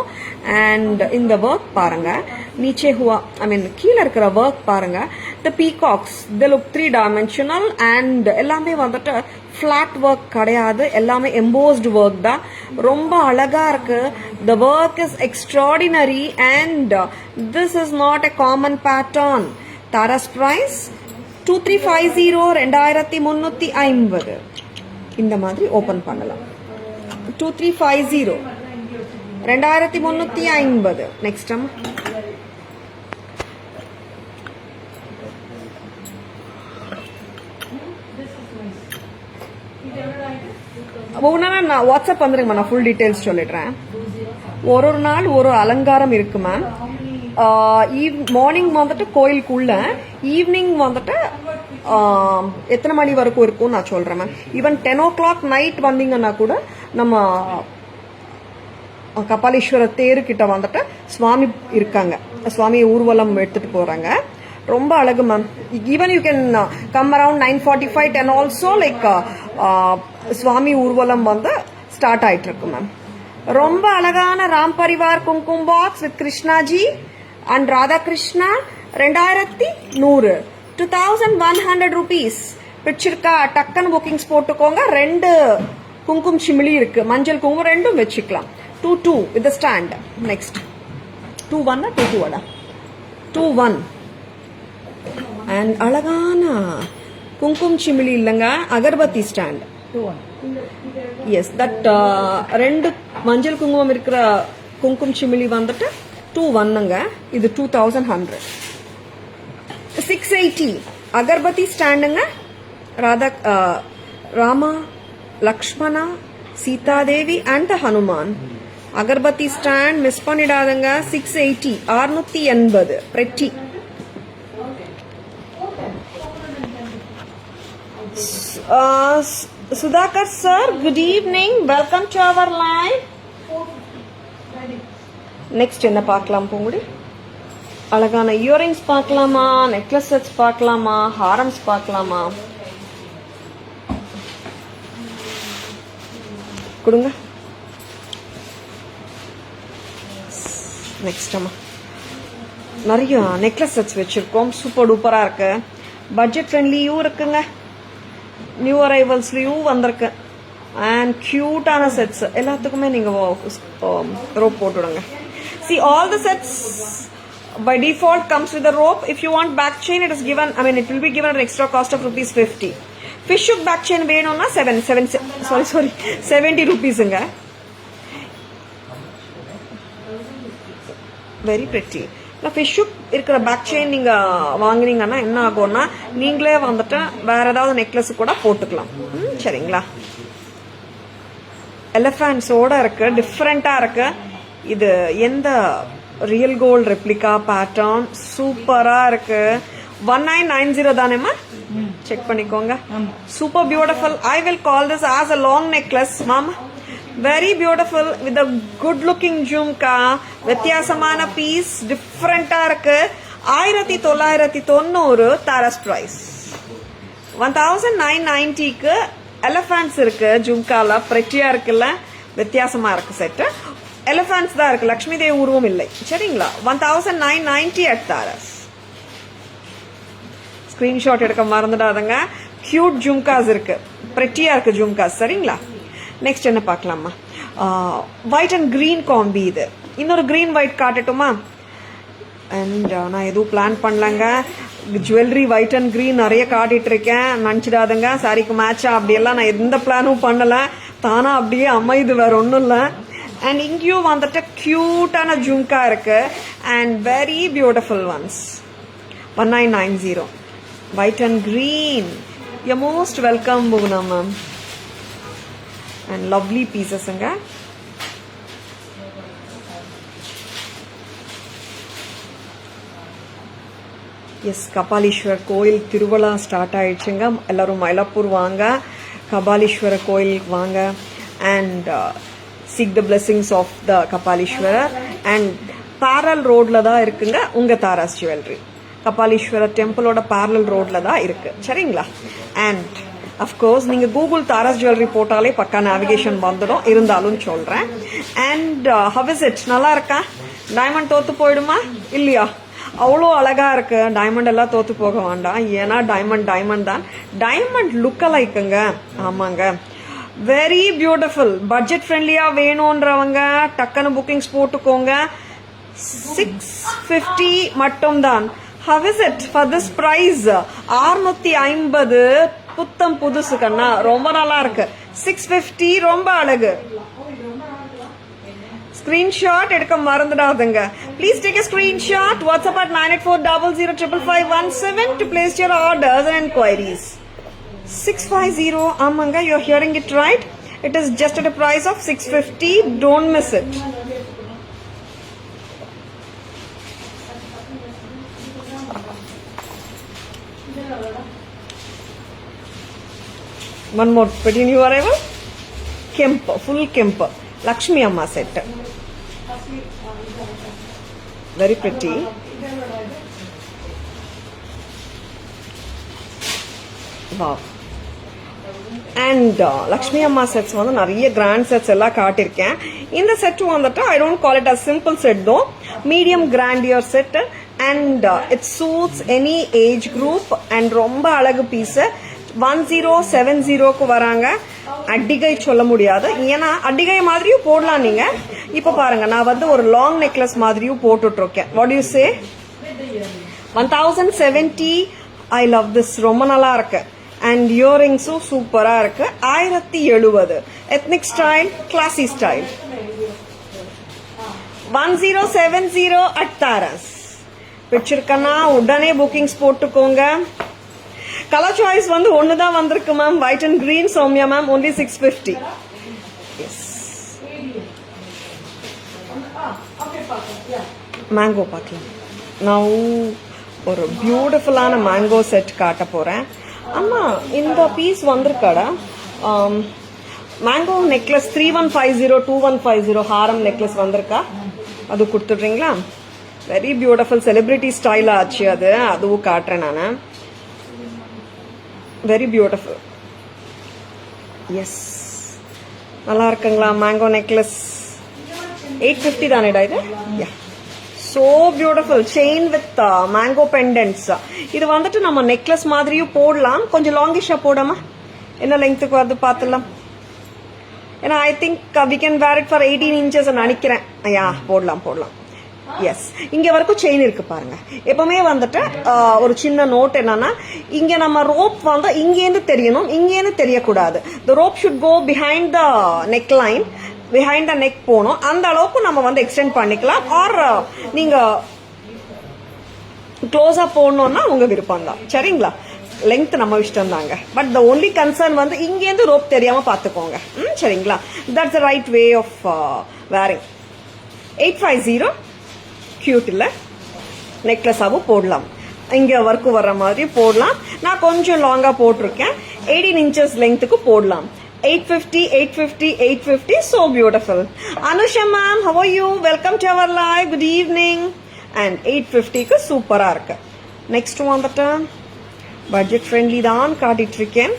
And இந்த ஒர்க் பாருங்க, நீச்சே ஹுவா ஐ மீன் கீழே இருக்கிற ஒர்க் பாருங்க. The peacocks the look 3-dimensional and எல்லாமே வந்துட்டு ஃபிளாட் ஒர்க் கிடையாது, எல்லாமே எம்போஸ்டு ஒர்க் தான். ரொம்ப அழகா இருக்கு. The work is extraordinary and this is not a common pattern. Taras price 2350 2350. இந்த மாதிரி ஓபன் பண்ணலாம். 2350 2350. நெக்ஸ்ட் நான் வாட்ஸ்அப் வந்துருங்க, நான் ஃபுல் டீடைல்ஸ் சொல்லிடுறேன். ஒரு நாள் ஒரு அலங்காரம் இருக்கு மேம். மார்னிங் வந்துட்டு கோயிலுக்குள்ள, ஈவினிங் வந்துட்டு எத்தனை மணி வரைக்கும் இருக்கும் நான் சொல்றேன் மேம். ஈவன் 10 o'clock நைட் வந்தீங்கன்னா கூட நம்ம கபாலீஸ்வரர் தேரு கிட்ட வந்துட்டு சுவாமி இருக்காங்க, சுவாமி ஊர்வலம் எடுத்துட்டு போறாங்க. ரொம்ப அழகு ma'am. Even you can come around 9:45 10 also like சுவாமி ஊர்வலம் வந்து ஸ்டார்ட் ஆயிட்டு இருக்கு மேம். ரொம்ப அழகான ராம் பரிவார் குங்குமம் box with Krishnaji and Radha Krishna 2100 2100 rupees. பிடிச்சிருக்கா? டக்குன்னு புக்கிங்ஸ் போட்டுக்கோங்க. 2 குங்குமம் சிமிலி இருக்கு, மஞ்சள் குங்குமம் ரெண்டும் வச்சுக்கலாம். 22 with the stand. Next 21 22 21 and அழகான குங்குமம் சிமிலி இல்லங்க, அகர்பத்தி ஸ்டாண்ட். எஸ் தட் 2 மஞ்சள் குங்குமம் இருக்கிற குங்குமம் சிமிலி வந்துட்டு 21ங்க. இது 2100. 680 அகர்பத்தி ஸ்டாண்டுங்க. Rama, Lakshmana, Seethadevi and Hanuman agarbatti stand miss பண்ணிடாதங்க. 680 680 pretty. Sudhakar sir, good evening, welcome to our live. Next என்ன பார்க்கலாம் பூங்குடி? அழகான இயரிங்ஸ் பார்க்கலாமா, நெக்லஸ் செட்ஸ் பார்க்கலாமா, ஹாரம்ஸ் பார்க்கலாமா? கொடுங்க. நெக்ஸ்ட் அம்மா நிறைய நெக்லஸ் செட்ஸ் வச்சிருக்கோம். சூப்பர் டூப்பரா இருக்கு, பட்ஜெட் ஃப்ரெண்ட்லியும் இருக்குங்க, நியூ அரைவல்ஸ்லயும் வந்திருக்கு. அண்ட் கியூட்டான செட்ஸ் எல்லாத்துக்குமே நீங்க ரோப் போட்டுடுங்க. See, all the sets by default comes with a rope. If you want back chain, it is given, I mean it will be given an extra cost of ₹50. Fish hook back chain வேணும்னா 70 rupeesங்க. Very pretty. Fish hook இருக்கிற back chain நீங்க வாங்கினீங்கன்னா என்ன ஆகும்னா நீங்களே வந்துட்டு வேற ஏதாவது நெக்லஸ் கூட போட்டுக்கலாம். சரிங்களா? எலிஃபண்ட்ஸோட இருக்கு, டிஃப்ரெண்டா இருக்கு. இது எந்த ரியல் கோல்ட் ரெப்ளிகா பேட்டர்ன், சூப்பரா இருக்கு. 1990 தானேம்மா? செக் பண்ணிக்கோங்க. Super beautiful. I will call this as a long necklace மாமா. Very beautiful with a good looking jhumka. வித்தியாசமான பீஸ், டிஃப்ரெண்டா இருக்கு. 1990 தாரஸ் பிரைஸ். 1990க்கு எலிஃபண்ட்ஸ் இருக்கு ஜும்கால. பிரெட்டியா இருக்குல்ல, வித்தியாசமா இருக்கு செட்டு. எலிஃபண்ட்ஸ் தான் இருக்கு, லட்சுமி தேவி உருவம் இல்லை. சரிங்களா? 1990 at தாரஸ். ஸ்கிரீன்ஷாட் எடுக்க மறந்துடாதங்க. கியூட் ஜும்காஸ் இருக்கு, பிரெட்டியா இருக்கு ஜும்காஸ். சரிங்களா? நெக்ஸ்ட் என்ன பார்க்கலாமா? White and green combi. இது இன்னொரு கிரீன் ஒயிட் காட்டட்டுமா? அண்ட் நான் எதுவும் பிளான் பண்ணலங்க. ஜுவல்லரி ஒயிட் அண்ட் கிரீன் நிறைய காட்டிட்டு இருக்கேன், நினச்சிடாதுங்க. சாரிக்கு மேட்சா அப்படியெல்லாம் நான் எந்த பிளானும் பண்ணல. தானா அப்படியே அமைது, வேற ஒன்றும் இல்லை. அண்ட் இங்கேயும் வந்துட்டு க்யூட்டான ஜும்கா இருக்கு and very beautiful once. 1990 white and green. You're most welcome, Bhuvana ma'am. And lovely pieces anga. Yes, Kapaleeswarar கோயில் திருவிழா ஸ்டார்ட் ஆயிடுச்சுங்க. எல்லாரும் மயிலாப்பூர் வாங்க, கபாலீஸ்வரர் கோயிலுக்கு வாங்க and seek the blessings of the Kapaleeswarar. And பேரல் ரோட்ல தான் இருக்குங்க உங்க தாராஸ் ஜுவல்லரி. கபாலீஸ்வரர் டெம்பிளோட பேரல் ரோட்ல தான் இருக்கு, சரிங்களா? அண்ட் அஃப்கோர்ஸ் நீங்க கூகுள் தாராஸ் ஜுவல்லரி போட்டாலே பக்கா நேவிகேஷன் வந்துடும், இருந்தாலும் சொல்றேன். And how is it? நல்லா இருக்கா? டைமண்ட் தோத்து போயிடுமா இல்லையா? அவ்வளோ அழகா இருக்கு. டைமண்ட் எல்லாம் தோத்து போக வேண்டாம், ஏன்னா டைமண்ட் தான். டைமண்ட் லுக் அலைக்குங்க. ஆமாங்க, வெரி பியூட்டிஃபுல். பட்ஜெட் ஃப்ரெண்ட்லியா வேணும்ன்றவங்க டக்குன்னு புக்கிங்ஸ் போட்டுக்கோங்க. 650 மட்டும் தான். How is it for this price? 650 புத்தம் புதுசு கண்ணா, ரொம்ப நல்லா இருக்கு. 650 ரொம்ப அழகு. ஸ்கிரீன்ஷாட் எடுக்க மறந்துடாதுங்க. Please take a screenshot. WhatsApp at 9840055517 to place your orders and enquiries. 650. ஆமாங்க, you're hearing it right. It is just at a price of 650. Don't miss it. One more pretty new arrival. Kemp, full Kemp. Lakshmi Amma set. Very pretty. Wow. And Lakshmi Amma sets வந்து நிறைய grand sets எல்லாம் காட்டியிருக்கேன். இந்த set வந்துட்டு I don't call it a simple set though. Medium grandeur set and it suits any age group and ரொம்ப அழகு piece. 1070க்கு வராங்க. அடிகை சொல்ல முடியாது, ஏன்னா அடிகை மாதிரியும் போடலாம் நீங்க. இப்ப பாருங்க, நான் வந்து ஒரு லாங் நெக்லஸ் மாதிரியும் போட்டுட்டு இருக்கேன். What you say? 1070. I love this, ரொம்ப நல்லா இருக்கு. அண்ட் இயரிங்ஸும் சூப்பரா இருக்கு. 1070 ethnic style, classy style. 1070 at Tharas. பிடிச்சிருக்கனா உடனே புக்கிங்ஸ் போட்டுக்கோங்க. கலர் சாய்ஸ் வந்து ஒண்ணுதான் வந்திருக்கு ma'am. White and green. Soumya ma'am only 650. Yes, mango பார்க்கலாம். நான் ஒரு பியூட்டிஃபுல்லான மேங்கோ செட் காட்ட போறேன். அம்மா, இந்த பீஸ் வந்திருக்காடா? மேங்கோ நெக்லஸ் 3150 2150 ஹாரம் நெக்லஸ் வந்திருக்கா? அது கொடுத்துடுறீங்களா? வெரி பியூட்டிஃபுல், செலிபிரிட்டி ஸ்டைல் ஆச்சு அது. அதுவும் காட்டுறேன் நான். Very beautiful. எஸ், நல்லா இருக்குங்களா? மேங்கோ நெக்லஸ் 850 தானேடா இது? Ya, so beautiful. Chain with mango pendants. இது வந்துட்டு நம்ம நெக்லஸ் மாதிரியும் போடலாம். கொஞ்சம் லாங்கிஷா போடாம என்ன லெங்க்த்துக்கு வருது பார்த்துலாம். ஏன்னா I think we can wear it for 18 inches நினைக்கிறேன். யா, போடலாம். எஸ், இங்க வரைக்கும் செயின் இருக்கு பாருங்க. எப்பவுமே வந்துட்டு ஒரு சின்ன நோட் என்னன்னா, இங்க நம்ம ரோப் வந்து இங்கேருந்து தெரியணும், இங்கேருந்து தெரியக்கூடாது. The rope should go behind the neck line, behind the neck போகணும். அந்த அளவுக்கு நம்ம வந்து எக்ஸ்டெண்ட் பண்ணிக்கலாம். ஆர் நீங்க க்ளோஸா போடணும்னா உங்க விருப்பம் தான், சரிங்களா? லெங்த் நம்ம இஷ்டம் தாங்க. பட் த ஒன்லி கன்சர்ன் வந்து இங்கேருந்து ரோப் தெரியாம பாத்துக்கோங்க, சரிங்களா? That's the right way of wearing. 850 cute இல்ல? நெக்லஸாவும் போடலாம், இங்க ஒர்க்கு வர்ற மாதிரி போடலாம். நான் கொஞ்சம் லாங்கா போட்டிருக்கேன். 18 inches லெங்க்த்துக்கு போடலாம். 850. So beautiful. Anusha ma'am, how are you? Welcome to our live. Good evening. And 850க்கு சூப்பரா இருக்கு. நெக்ஸ்ட் வந்துட்டு பட்ஜெட் ஃப்ரெண்ட்லி தான் காட்டிட்டு இருக்கேன்.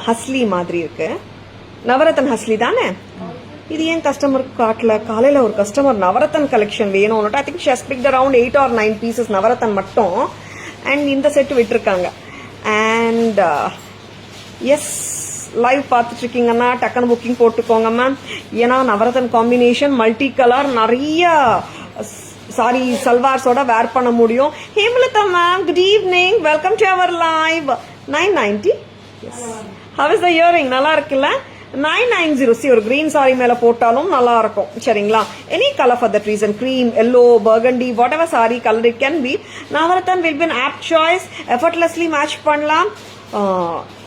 ஹஸ்லி மாதிரி இருக்கு. நவரத்தன் ஹஸ்லி தானே இது? ஏன் கஸ்டமருக்கு காட்டல? காலையில ஒரு கஸ்டமர் நவரத்தன் கலெக்ஷன் வேணும்னு I think she has picked around 8 or 9 pieces navratan மட்டும். அண்ட் இந்த செட் விட்டுருக்காங்க. அண்ட் எஸ், லைவ் பார்த்துட்டு இருக்கீங்கன்னா டக்குன்னு புக்கிங் போட்டுக்கோங்க மேம். ஏன்னா நவரத்தன் காம்பினேஷன் மல்டி கலர் நிறைய சாரி சல்வார்ஸோட வேர் பண்ண முடியும். Hemalatha ma'am, good evening, welcome to our live. 990. Yes, How is the earring? நல்லா இருக்குல்ல? 990. See, ஒரு green saree மேல போட்டாலும் நல்லா இருக்கும். சரிங்களா? Any color for that reason. Cream, yellow, burgundy, whatever saree color it can be. Navarathan will be an apt choice. Effortlessly match பண்ணலாம்.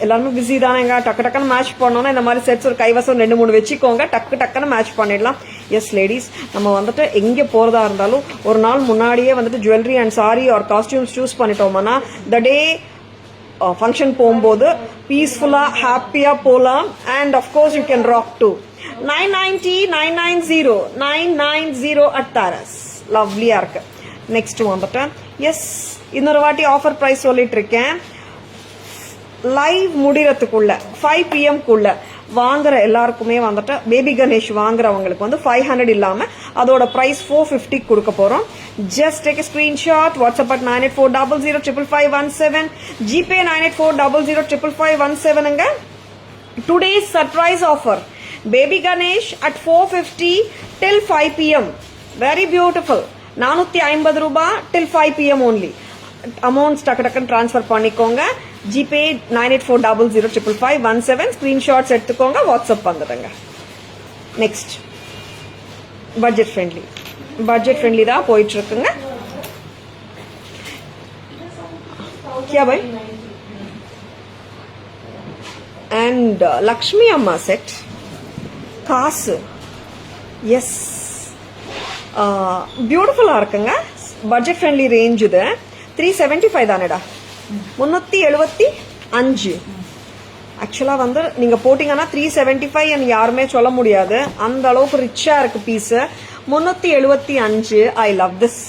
எல்லாரும் பிஸி தானேங்க. டக்கு டக்குன்னு மேட்ச் பண்ணோம்னா இந்த மாதிரி செட்ஸ் ஒரு கைவசம் 2-3 வச்சுக்கோங்க. டக்குன்னு மேட்ச் பண்ணிடலாம். எஸ் லேடிஸ், நம்ம வந்துட்டு எங்கே போகிறதா இருந்தாலும் ஒரு நாள் முன்னாடியே வந்துட்டு jewellery and sari or costumes choose பண்ணிட்டோம்னா த டே ஃபங்க்ஷன் போகும்போது பீஸ்ஃபுல்லாக ஹாப்பியாக போகலாம். And of course you can rock too. 990 at Tharas. லவ்லியாக இருக்கு. நெக்ஸ்ட் வந்துட்டு எஸ் இன்னொரு வாட்டி ஆஃபர் ப்ரைஸ் சொல்லிட்டு இருக்கேன். லைவ் முடிகிறதுக்குள்ள 5 PM வாங்குற எல்லாருக்குமே வந்துட்டு பேபி கணேஷ் வாங்குறவங்களுக்கு வந்து 500 இல்லாம அதோட பிரைஸ் 450 கொடுக்க போறோம். Just take a screenshot, WhatsApp at 9840005517, GPay 9840005517ங்க. Today's surprise offer baby Ganesh at 450 till 5 PM. Very beautiful. 450 ரூபாய் till 5 PM only. அமௌண்ட்ஸ் டக்குன்னு ட்ரான்ஸ்ஃபர் பண்ணிக்கோங்க. ஜிபே 9840005517. ஸ்கிரீன்ஷாட்ஸ் எடுத்துக்கோங்க, வாட்ஸ்அப் வந்துடுங்க. நெக்ஸ்ட் பட்ஜெட் ஃப்ரெண்ட்லி தான் போயிட்டு இருக்குங்க. क्या भाई? அண்ட் லக்ஷ்மி அம்மா செட் காசு. எஸ், பியூட்டிஃபுல்லா இருக்குங்க. பட்ஜெட் ஃப்ரெண்ட்லி ரேஞ்ச் இது. 375 தானேடா, 375. ஆக்சுவலா வந்து நீங்க போட்டீங்கன்னா 375 யாருமே சொல்ல முடியாது. அந்த அளவுக்கு ரிச்சா இருக்கு பீஸ். 375. I love this.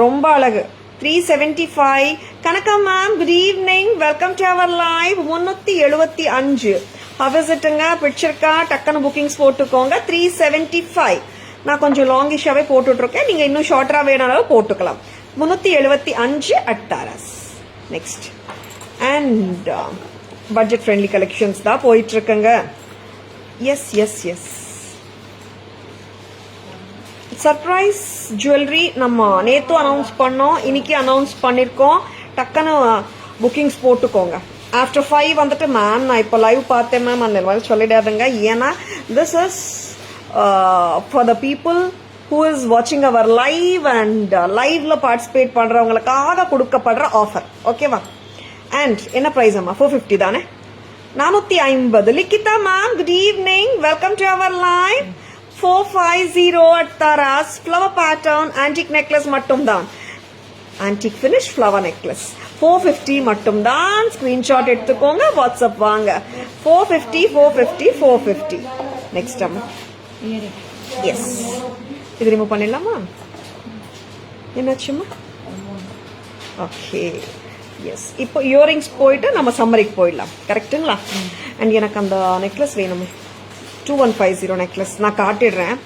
ரொம்ப அழகு. 375. Kanaka ma'am, good evening, welcome to our live. 375. ஹவசிட்டுங்க, பிடிச்சிருக்கா? டக்குன்னு புக்கிங்ஸ் போட்டுக்கோங்க. 375. நான் கொஞ்சம் லாங்கிஷாவே போட்டுட்டு இருக்கேன். நீங்க இன்னும் ஷார்ட்டரா வேணாலும் போட்டுக்கலாம். 375 at Tharas. Next and budget friendly collections தான் போயிட்டு இருக்குங்க. எஸ் சர்ப்ரைஸ் ஜுவல்லரி நம்ம நேத்து அனௌன்ஸ் பண்ணோம், இன்னைக்கு அனௌன்ஸ் பண்ணிருக்கோம். டக்குன்னு புக்கிங்ஸ் போட்டுக்கோங்க. ஆஃப்டர் 5 வந்துட்டு மேம் நான் இப்போ லைவ் பார்த்தேன் மேம் அந்த மாதிரி சொல்லிடாதுங்க. ஏன்னா this is for the people who is watching our live and liveல பார்ட்டிசிபேட் பண்றவங்களுக்காக கொடுக்கப்படுற ஆஃபர். ஓகேவா? அண்ட் என்ன பிரைஸ் அம்மா? 450 தானே? 450. Likitha ma'am, good evening, welcome to our live. 450 at Tharas. Flower pattern antique necklace மட்டும் தான். ஆன்டிக் ஃபினிஷ் ஃப்ளவர் நெக்லஸ் 450 மட்டும் தான். ஸ்கிரீன்ஷாட் எடுத்துக்கோங்க, வாட்ஸ்அப் வாங்க. 450. நெக்ஸ்ட் அம்மா. எஸ், இது ரிமூவ் பண்ணிடலாமா? என்னாச்சுமா? Okay, S. இப்போ இயரிங்ஸ் போயிட்டு நம்ம சம்மரிக்கு போயிடலாம். கரெக்டுங்களா? அண்ட் எனக்கு அந்த நெக்லஸ் வேணுமே, 2150 நெக்லஸ் நான் காட்டிடுறேன்.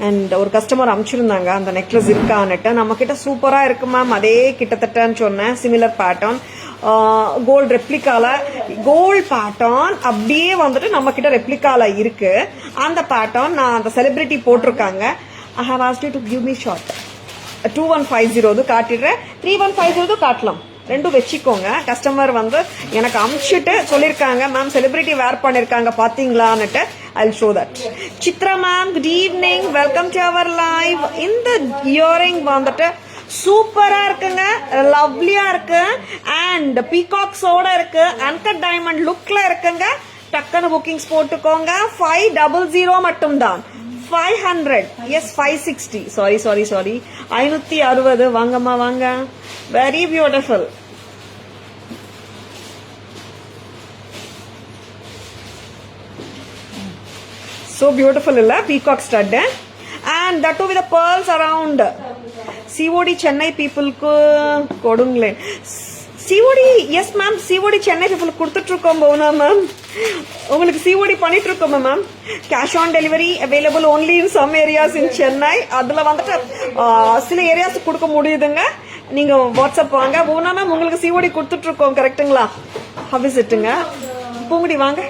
அண்ட் ஒரு கஸ்டமர் அனுப்பிச்சிருந்தாங்க அந்த நெக்லஸ் இருக்கான்னுட்டு. நம்ம கிட்ட சூப்பரா இருக்கு மேம், அதே கிட்டத்தட்டன்னு சொன்னேன். சிமிலர் பேட்டர்ன், கோல்டு ரெப்ளிகால, கோல்டு பேட்டர்ன் அப்படியே வந்துட்டு நம்ம கிட்ட ரெப்ளிகால இருக்கு. அந்த பேட்டர்ன் நான் அந்த செலிபிரிட்டி போட்டிருக்காங்க. I have asked you to give me short. 2150 காட்டிடுறேன். 3150 காட்டலாம். ரெண்டும் வச்சுக்கோங்க. கஸ்டமர் வந்து எனக்கு அனுப்பிச்சுட்டு சொல்லியிருக்காங்க, மேம் செலிபிரிட்டி வேர் பண்ணிருக்காங்க பாத்தீங்களான்னுட்டு. I'll show that. Chitra ma'am, good evening, welcome to our live. இந்த இயரிங் வந்துட்டு சூப்பரா இருக்குங்க, லவ்லியா இருக்கு. அண்ட் பீகாக்ஸோட இருக்கு, அன்கட் டைமண்ட் லுக்ல இருக்குங்க. டக்குன்னு புக்கிங்ஸ் போட்டுக்கோங்க. 500 மட்டும் தான். 500. எஸ், 560. சாரி 560. வாங்கம்மா வாங்க. Very beautiful. So beautiful illa peacock stud, and that too with the pearls around. COD Chennai people ku kodungle. COD, yes ma'am, COD Chennai people கொடுத்துட்டு இருக்கோம் போனா மேம். உங்களுக்கு COD பண்ணிட்டு இருக்கோம் ma'am. Cash on delivery available only in some areas in Chennai. அதுல வந்துட்டு சில areas கொடுக்க முடியுதுங்க. நீங்க வாட்ஸ்அப் வாங்க. போனா மேம் உங்களுக்கு COD கொடுத்துட்டு இருக்கோம். கரெக்ட்டுங்களா? ஹவிசிட்டுங்க. பூங்குடி வாங்க.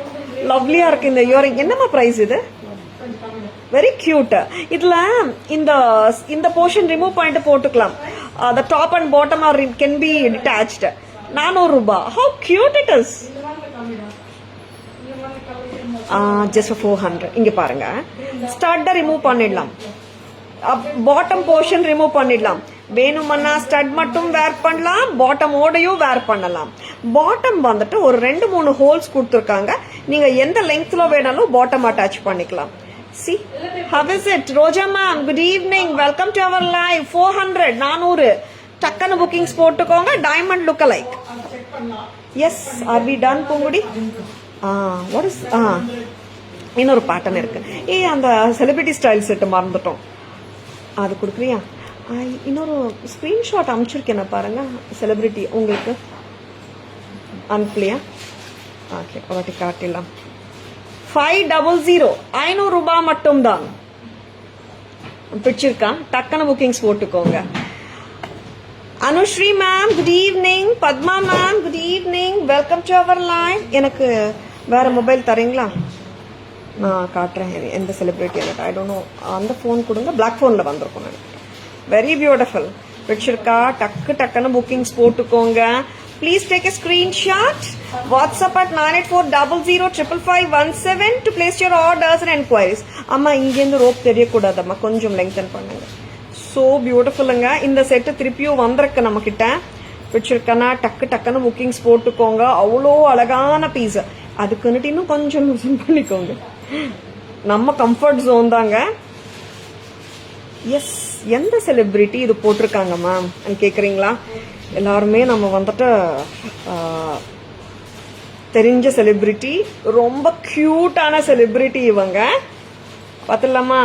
லவ்லியா இருக்கு இந்த இயரிங். என்னமா பிரைஸ் இது? Very cute. இதுல இந்த போர்ஷன் ரிமூவ் பண்ணிட்டு போட்டுக்கலாம். The top and bottom are can be detached. 400 ரூபாய். How cute it is. Just 400. இங்க பாருங்க, ஸ்டட்டை ரிமூவ் பண்ணிடலாம், பாட்டம் போர்ஷன் ரிமூவ் பண்ணிடலாம். வேணுமன்னா ஸ்டட் மட்டும் வேர் பண்ணலாம், பாட்டம் ஓடையும் வேர் பண்ணலாம். பாட்டம் வந்துட்டு ஒரு 2-3 ஹோல்ஸ் கொடுத்துருக்காங்க, நீங்க எந்த லெங்க்த்ல வேணாலும் பாட்டம் அட்டாச் பண்ணிக்கலாம். See, how is it? Roja ma'am, good evening. Welcome to our live. 400, 400. டக்குன்னு bookings போட்டுக்கோங்க. Diamond look alike. Yes, are we done, Pungudi? What is... இன்னொரு பேட்டர்ன் இருக்கு. அந்த செலிபிரிட்டி ஸ்டைல் செட்டு மறந்துட்டோம், அது கொடுக்குறியா? இன்னொரு ஸ்க்ரீன்ஷாட் அனுப்பிச்சிருக்கேன் பாருங்க, செலிபிரிட்டி உங்களுக்கு அனுப்பலையா? ஓகே, ஒரு வாட்டி காட்டிடலாம். 500, 500 ரூபாய் மட்டும்தான். பிடிச்சிருக்கா? டக்குன்னு புக்கிங்ஸ் போட்டுக்கோங்க. Anushree ma'am good evening. Padma ma'am good evening. Welcome to our live. எனக்கு வேற மொபைல் தரீங்களா? நான் காட்டுறேன் எந்த செலிபிரிட்டி எனக்கு ஐ டோன்ட் நோ. அந்த ஃபோன் கொடுங்க, பிளாக் ஃபோனில் வந்திருக்கும் எனக்கு. Very beautiful. பிடிச்சிருக்கா? டக்குன்னு புக்கிங்ஸ் போட்டுக்கோங்க. Please take a screenshot. WhatsApp at 9840055517 to place your orders and enquiries. அம்மா இங்கேருந்து ரோப் தெரியக்கூடாதம்மா, கொஞ்சம் லெங்க்தன் பண்ணுங்க. ஸோ பியூட்டிஃபுல்லுங்க. இந்த செட்டு திருப்பியும் வந்திருக்கு நம்ம கிட்ட. பிடிச்சிருக்கனா? டக்குன்னு புக்கிங்ஸ் போட்டுக்கோங்க. அவ்வளோ அழகான பீஸ். அதுக்குன்னுட்டு இன்னும் கொஞ்சம் லூசன் பண்ணிக்கோங்க. நம்ம கம்ஃபர்ட் ஜோன் தாங்க. எஸ், எந்த செலிபிரிட்டி இது போட்டிருக்காங்க மேம் கேட்குறீங்களா? எல்லாருமே நம்ம வந்துட்டு தெரிஞ்ச செலிபிரிட்டி, ரொம்ப கியூட்டான செலிபிரிட்டி இவங்க. பார்த்துடலாமா?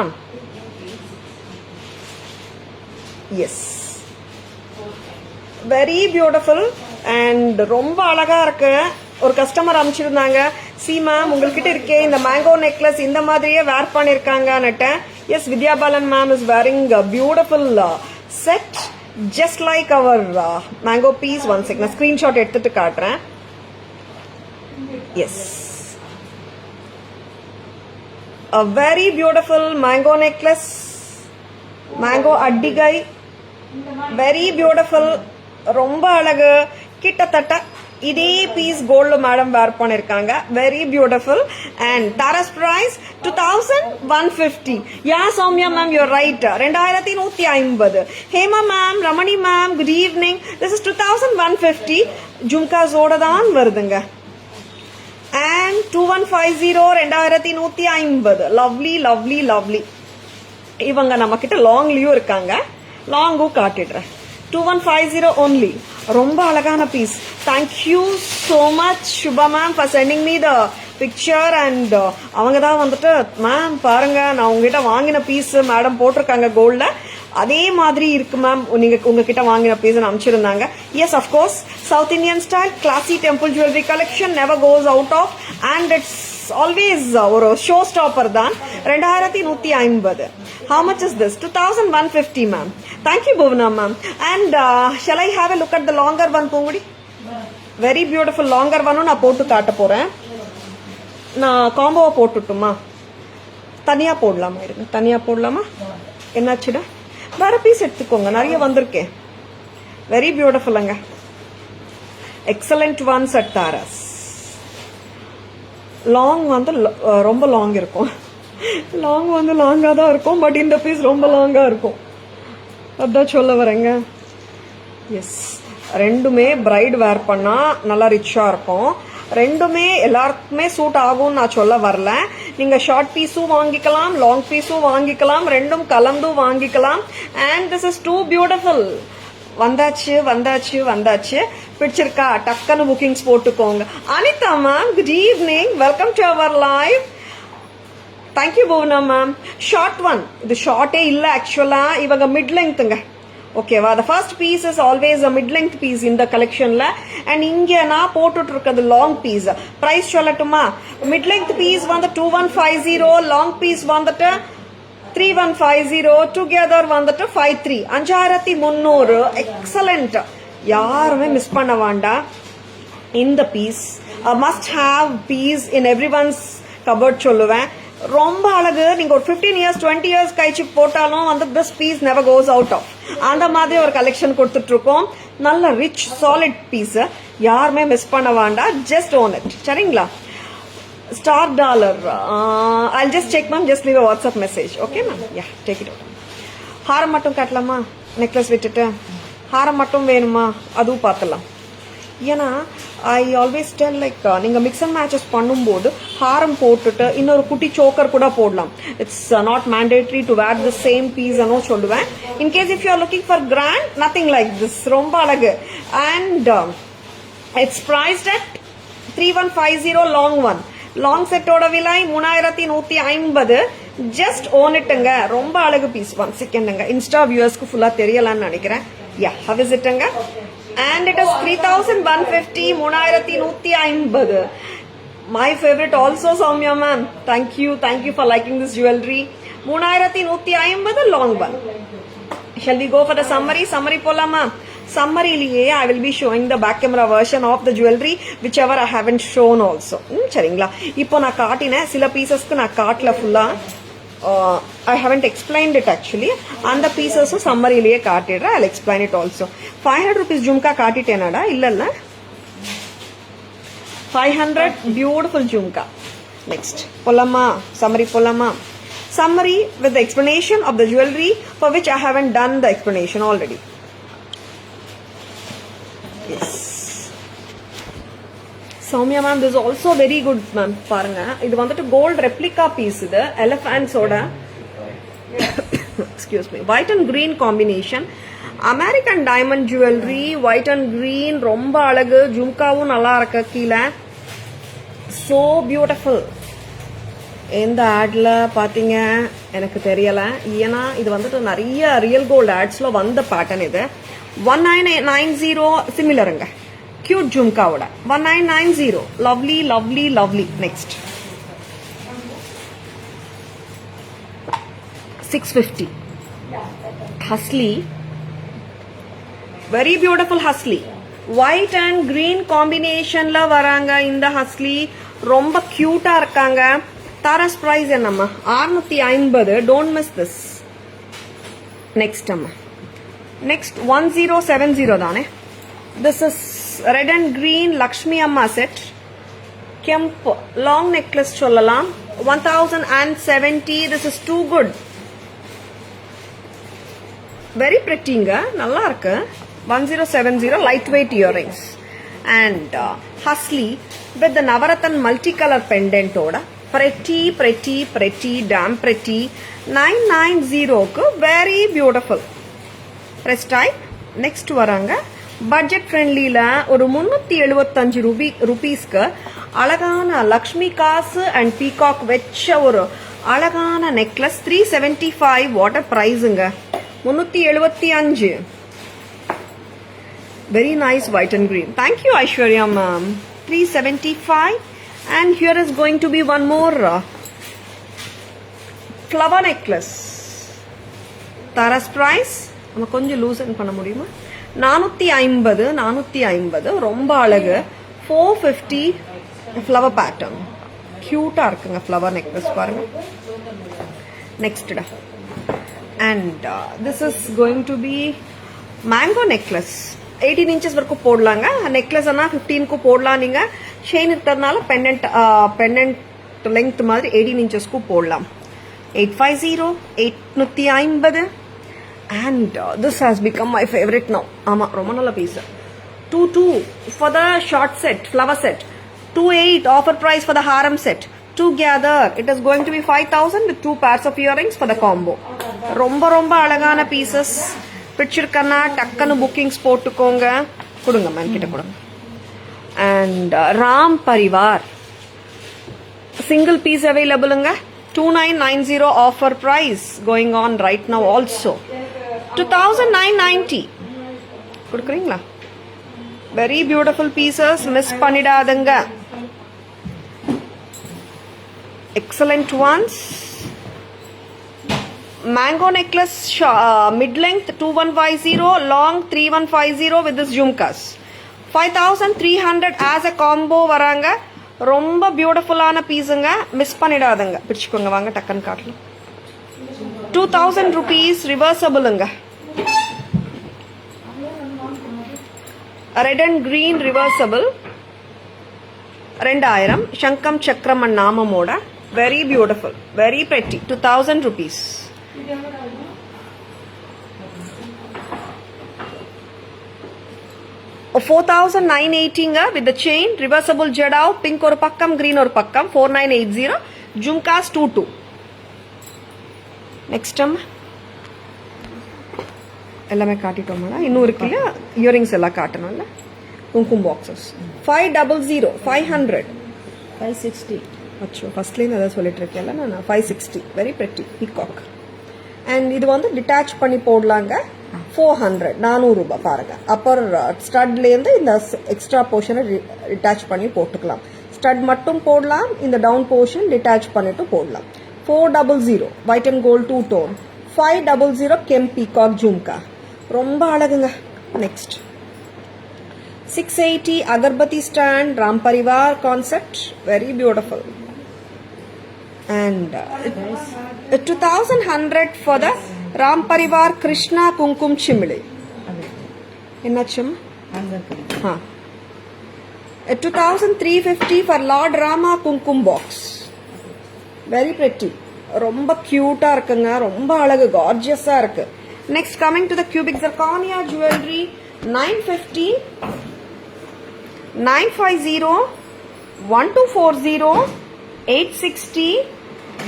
எஸ், வெரி பியூட்டிஃபுல் அண்ட் ரொம்ப அழகா இருக்கு. ஒரு கஸ்டமர் அனுப்பிச்சிருந்தாங்க, சி மேம் உங்ககிட்ட இருக்கே இந்த மேங்கோ நெக்லஸ் இந்த மாதிரியே வேர் பண்ணிருக்காங்கன்னுட்டு. Yes, Vidya Balan ma'am is wearing beautiful set just like our mango piece. One second, நான் ஸ்கிரீன்ஷாட் எடுத்துட்டு காட்டுறேன். Yes, a very beautiful mango necklace, mango addigai, very beautiful. ரொம்ப அழகு. கிட்டத்தட்ட இதே பீஸ் கோல்டு மேடம் வேர் பண்ணிருக்காங்க. Very beautiful. And Tharas price 2150. Ya Soumya ma'am, your right, 2150. Hema ma'am, Ramani ma'am good evening. This is 2150. ஜும்காஸோட தான் வருதுங்க. அண்ட் 2150, 2150. Lovely lovely lovely. இவங்க நம்ம கிட்ட லாங்லயும் இருக்காங்க, லாங்கும் காட்டிடுறேன். 2150 only. ரொம்ப அழகான பீஸ். Thank you so much Subha ma'am for sending me the picture. And அவங்க தான் வந்துட்டு மேம் பாருங்க நான் உங்ககிட்ட வாங்கின பீஸ் மேடம் போட்டிருக்காங்க கோல்டில், அதே மாதிரி இருக்கு மேம் நீங்க உங்ககிட்ட வாங்கின பீஸ் அனுப்பிச்சிருந்தாங்க. Yes, of course south Indian style classy temple jewellery collection never goes out of and it's always ஒரு ஷோ ஸ்டாப்பர் தான். 2150. How much is this? 2150 ma'am. Thank you Bhuvana ma'am. And shall I have a look at the longer one Pungudi? Very beautiful longer one நான் போட்டு காட்ட போறேன். நான் காம்போவா போட்டுட்டுமா? தனியா போடலாமா? இருங்க, தனியா போடலாமா? என்னாச்சுடா? வேற பீஸ் எடுத்துக்கோங்க, நிறைய வந்திருக்கேன். வெரி பியூட்டிஃபுல்லுங்க. Excellent ones at Tharas. Long வந்து ரொம்ப லாங் இருக்கும், லாங் வந்து லாங்காக தான் இருக்கும், பட் இந்த பீஸ் ரொம்ப லாங்காக இருக்கும், அதான் சொல்ல வரேங்க. எஸ், ரெண்டுமே பிரைட் வேர் பண்ணால் நல்லா ரிச்சாக இருக்கும். ரெண்டுமே எல்லாருக்குமே சூட் ஆகும்னு நான் சொல்ல வரல. நீங்கள் ஷார்ட் பீஸும் வாங்கிக்கலாம், லாங் பீஸும் வாங்கிக்கலாம், ரெண்டும் கலந்தும் வாங்கிக்கலாம். And this is too beautiful. வந்தாச்சு வந்தாச்சு வந்தாச்சு. பிடிச்சிருக்கா? டக்குன்னு புக்கிங்ஸ் போட்டுக்கோங்க. Anitha ma'am good evening, welcome to our live. Thank you Bhuvana ma'am. Short one, இது ஷார்ட்டே இல்லை ஆக்சுவலா, இவங்க மிட் லெங்க்த்துங்க. ஓகேவா? The first piece is always a mid length piece இந்த கலெக்ஷன்ல. அண்ட் இங்க நான் போட்டுட்டு இருக்கிறது லாங் பீஸ். பிரைஸ் சொல்லட்டுமா? மிட் லெங்த் பீஸ் வந்து 2150, லாங் பீஸ் வந்துட்டு 3150, டுகெதர் வந்துட்டு 53, 5300. எக்ஸலண்ட், யாருமே மிஸ் பண்ண வேண்டாம். இந்த piece must have piece in every one's cupboard சொல்லுவேன். ரொம்ப அழகு. நீங்க ஒரு 15 இயர்ஸ் 20 இயர்ஸ் கழிச்சு போட்டாலும் வந்து this piece never goes out of. அந்த மாதிரி ஒரு கலெக்ஷன் கொடுத்துட்டு இருக்கோம். நல்ல ரிச் சாலிட் பீஸ், யாருமே மிஸ் பண்ண வேண்டாம். Just own it. சரிங்களா? Star dollar. I'll just check, ma'am. Just leave a WhatsApp message. Okay, ma'am? Yeah, take it out. ஹாரம் மட்டும் காட்டலாமா? நெக்லஸ் விட்டுட்டு ஹாரம் மட்டும் வேணுமா? அதுவும் பார்த்துலாம். ஏன்னா ஐ ஆல்வேஸ் டெல் லைக் நீங்கள் மிக்ஸ் அண்ட் மேட்சஸ் பண்ணும்போது ஹாரம் போட்டுட்டு இன்னொரு குட்டி சோக்கர் கூட போடலாம். It's not mandatory to wear the same piece அனோ சொல்லுவேன். In case if you are looking for grand nothing like this. ரொம்ப அழகு. And it's priced at 3150 long one. Long செட்டோட விலை 3150. ஜஸ்ட் ஓன் இட்டுங்க. ரொம்ப அழகு பீஸ். 1 செகண்ட்ங்க. இன்ஸ்டா வியூவர்ஸ்க்கு ஃபுல்லா தெரியலான்னு நினைக்கிறேன். யா ஹவ் இஸ் இட்டுங்க. And it is 3150. 3150. My favourite also Soumya ma'am. Thank you for liking this jewellery. 3150 long one. Shall we go for the summary? Summary போலாமா? சம்மரிலேயே I will be showing the back camera version of the jewellery which ever I haven't shown also. சரிங்களா? இப்போ நான் காட்டினேன் சில பீசஸ்க்கு நான் காட்டல ஃபுல்லா. I haven't explained it actually. அந்த பீசஸும் சம்மரிலேயே காட்டிடுறேன். ஐ explain it also. 500 rupees jhumka காட்டிட்டேனாடா? இல்ல 500 பியூட்டிஃபுல் ஜும்கா. நெக்ஸ்ட் போலாமா? சம்மரி போலாமா? Summary with the explanation of the jewelry for which I haven't done the explanation already. Yes. Soumya ma'am, this is also very good ma'am. பாருங்க, இது வந்துட்டு gold replica piece. இது elephants ஓட excuse me, white and green combination. American diamond jewelry, white and green, ரொம்ப அழகு. ஜும்காவும் நல்லா இருக்கு. கீழே so beautiful. இந்த ஆட்ல பாத்தீங்க எனக்கு தெரியல. ஏன்னா இது வந்துட்டு நிறைய ரியல் கோல்டு ஆட்ஸ்ல வந்த பேட்டர்ன். இது 1990 சிமிலருங்க. கியூட் ஜும்காவோட 1990. Lovely lovely lovely. Next 650 hasli. Very beautiful hasli. White and green காம்பினேஷன்ல வராங்க இந்த ஹஸ்லி. ரொம்ப கியூட்டா இருக்காங்க. தாராஸ் பிரைஸ் என்னம்மா? 650. Don't miss this. நெக்ஸ்ட் அம்மா, நெக்ஸ்ட் 1070 தானே? This is red and green Lakshmi அம்மா செட். கெம்ப் லாங் நெக்லஸ் சொல்லலாம். 1070. This is too good. Very பிரிட்டிங்க. நல்லா இருக்கு. 1070 light weight earrings. And hasli with navarathan multi colour பெண்டன்டோட pretty damn pretty. 990க்கு very beautiful press type. next வராங்க பட்ஜெட் ஃப்ரெண்ட்லில ஒரு 375 ரூபீஸ்க்கு அழகான லக்ஷ்மி காசு அண்ட் பீகாக் வச்ச ஒரு அழகான நெக்லஸ். 375 வாட்டர் பிரைஸுங்க. 375. Very nice white and green. Thank you Aishwarya ma'am. 375. And here is going to be one more flower necklace. Tara's price நம்ம கொஞ்சம் லூசன் பண்ண முடியுமா? 450. ரொம்ப அழகு. 450 flower pattern. கியூட்டா இருக்குங்க flower necklace பாருங்க. Next டா. And this is going to be mango necklace. 18 inches வரைக்கும் போடலாங்க. நெக்லஸ் ஆனா 15க்கு போடலாம். நீங்க செயின் இருக்கிறதுனால பெண்டன்ட் லெங்த் மாதிரி 18 inchesக்கு போடலாம். 850. 850. And this has become my favorite now. ஆமா, ரொம்ப நல்ல piece. 22 for the short set, flower set. 28 offer price for the harem set. Together it is going to be 5000 with 2 pairs of earrings for the combo. ரொம்ப ரொம்ப அழகான pieces. பிடிச்சிருக்கன்னா டக்குன்னு bookings போட்டுக்கோங்க. கொடுங்க ma'am கிட்ட கொடுங்க. And Ram Parivar single piece அவைலபிளுங்க. 2990 offer price going on right now also. 2990 கொடுக்குறீங்களா? Very beautiful pieces. மிஸ் பண்ணிடாதுங்க. Excellent ones. Mango necklace mid length 2150, long 3150 with this jhumkas. 5300 as a combo வராங்க. ரொம்ப பியூட்டிஃபுல்லான பீஸுங்க. மிஸ் பண்ணிடாதுங்க. பிடிச்சுக்கோங்க. வாங்க டக்கன் காட்டலாம். 2000 rupees ரிவர்சபிளுங்க. Red and green reversible. 2000 சங்கம் சக்கரம் அண்ட் நாமமோட very beautiful very pretty 2000 rupees. Oh, 4980 with the chain reversible jadao pink ஒரு பக்கம் green ஒரு பக்கம் 4980 jumkas 22. next எல்லாமே காட்டிட்டோம்னா இன்னும் இருக்குல்ல இயரிங்ஸ் எல்லாம் காட்டணும்ல குங்குமம் பாக்ஸஸ் 500 500 560. அச்சோ ஃபர்ஸ்ட்லேருந்து அதான் சொல்லிட்டு இருக்கேன்ல நான் 560 வெரி pretty பீகாக். அண்ட் இது வந்து டிட்டாச் பண்ணி போடலாங்க 400 400 ரூபாய் பாருங்க. அப்பர் ஸ்டட்லேருந்து இந்த எக்ஸ்ட்ரா போர்ஷனை டிட்டாச் பண்ணி போட்டுக்கலாம். ஸ்டட் மட்டும் போடலாம், இந்த டவுன் போர்ஷன் டிட்டாச் பண்ணிட்டு போடலாம். 400 white and gold 2 tone 500 gem peacock jhumka ரொம்ப அழகுங்க. Next 680 agarbatti stand Ram Parivar concept very beautiful. And 2100 for the Ram Parivar Krishna Kumkum Chimli. Innachum? Ha. 2350 for Lord Rama Kumkum box. Very pretty. ரொம்ப கியூட்டா இருக்குங்க, ரொம்ப அழகு கார்ஜியஸா இருக்கு. Next coming to the cubic zirconia jewelry 950 950 1240 860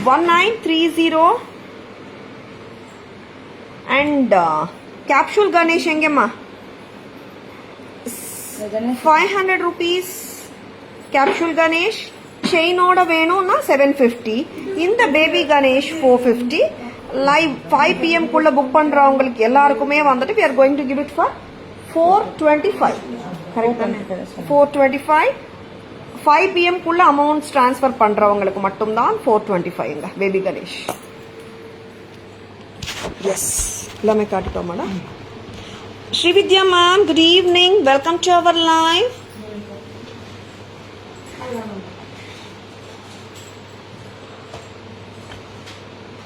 1930 and capsule Ganesh engema 500 rupees capsule Ganesh chain oda venumna 750 இந்த baby Ganesh 450 live 5 pm குள்ள book பண்றவங்களுக்கு எல்லாருக்குமே வந்துட்டு we are going to give it for 425 correct 425 5 pm குள்ள amounts transfer பண்றவங்களுக்கு மட்டும் தான் 425ங்க பேபி கணேஷ். எஸ் எல்லாமே காட்டிட்டோம் madam. Srividya ma'am good evening, welcome to our live.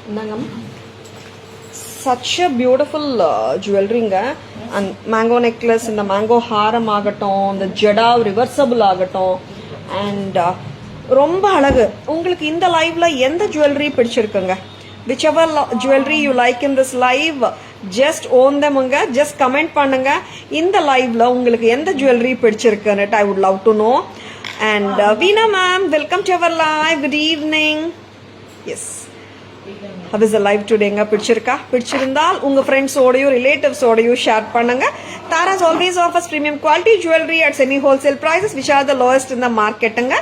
என்னங்க சச் அ பியூட்டிஃபுல் ஜுவல்லரிங்க. அண்ட் மேங்கோ நெக்லஸ், இந்த மேங்கோ ஹாரம் ஆகட்டும், இந்த ஜடா ரிவர்சபிள் ஆகட்டும், அண்ட் ரொம்ப அழகு. உங்களுக்கு இந்த லைவ்ல எந்த ஜுவல்லரி பிடிச்சிருக்குங்க? Which ever jewellery you like in this live just own தம்ங்க, ஜஸ்ட் கமெண்ட் பண்ணுங்க. இந்த லைவ்ல உங்களுக்கு எந்த ஜுவல்லரி பிடிச்சிருக்குன்னு I would love to know. And Veena ma'am welcome to our live, good evening. Yes how is the live today-ங்க பிடிச்சிருக்கா? பிடிச்சிருந்தால் உங்க ஃப்ரெண்ட்ஸோடையும் ரிலேட்டிவ்ஸோடையும் ஷேர் பண்ணுங்க. Tara's always offers premium quality jewelry at semi wholesale prices which are the lowest in the market-ங்க.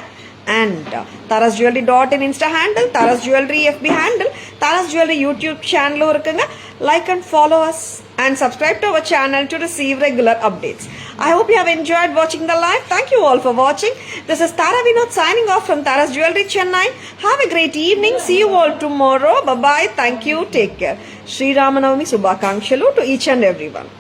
And Tara's Jewelry.in Insta handle, Tara's Jewelry FB handle, Tara's Jewelry YouTube channel இருக்குங்க. Like and follow us and subscribe to our channel to receive regular updates. I hope you have enjoyed watching the live. Thank you all for watching. This is Tara Vinod signing off from Tara's Jewelry Chennai. Have a great evening. See you all tomorrow. Bye bye. Thank you. Take care. Sri Ramanavami Subhakankshalu to each and everyone.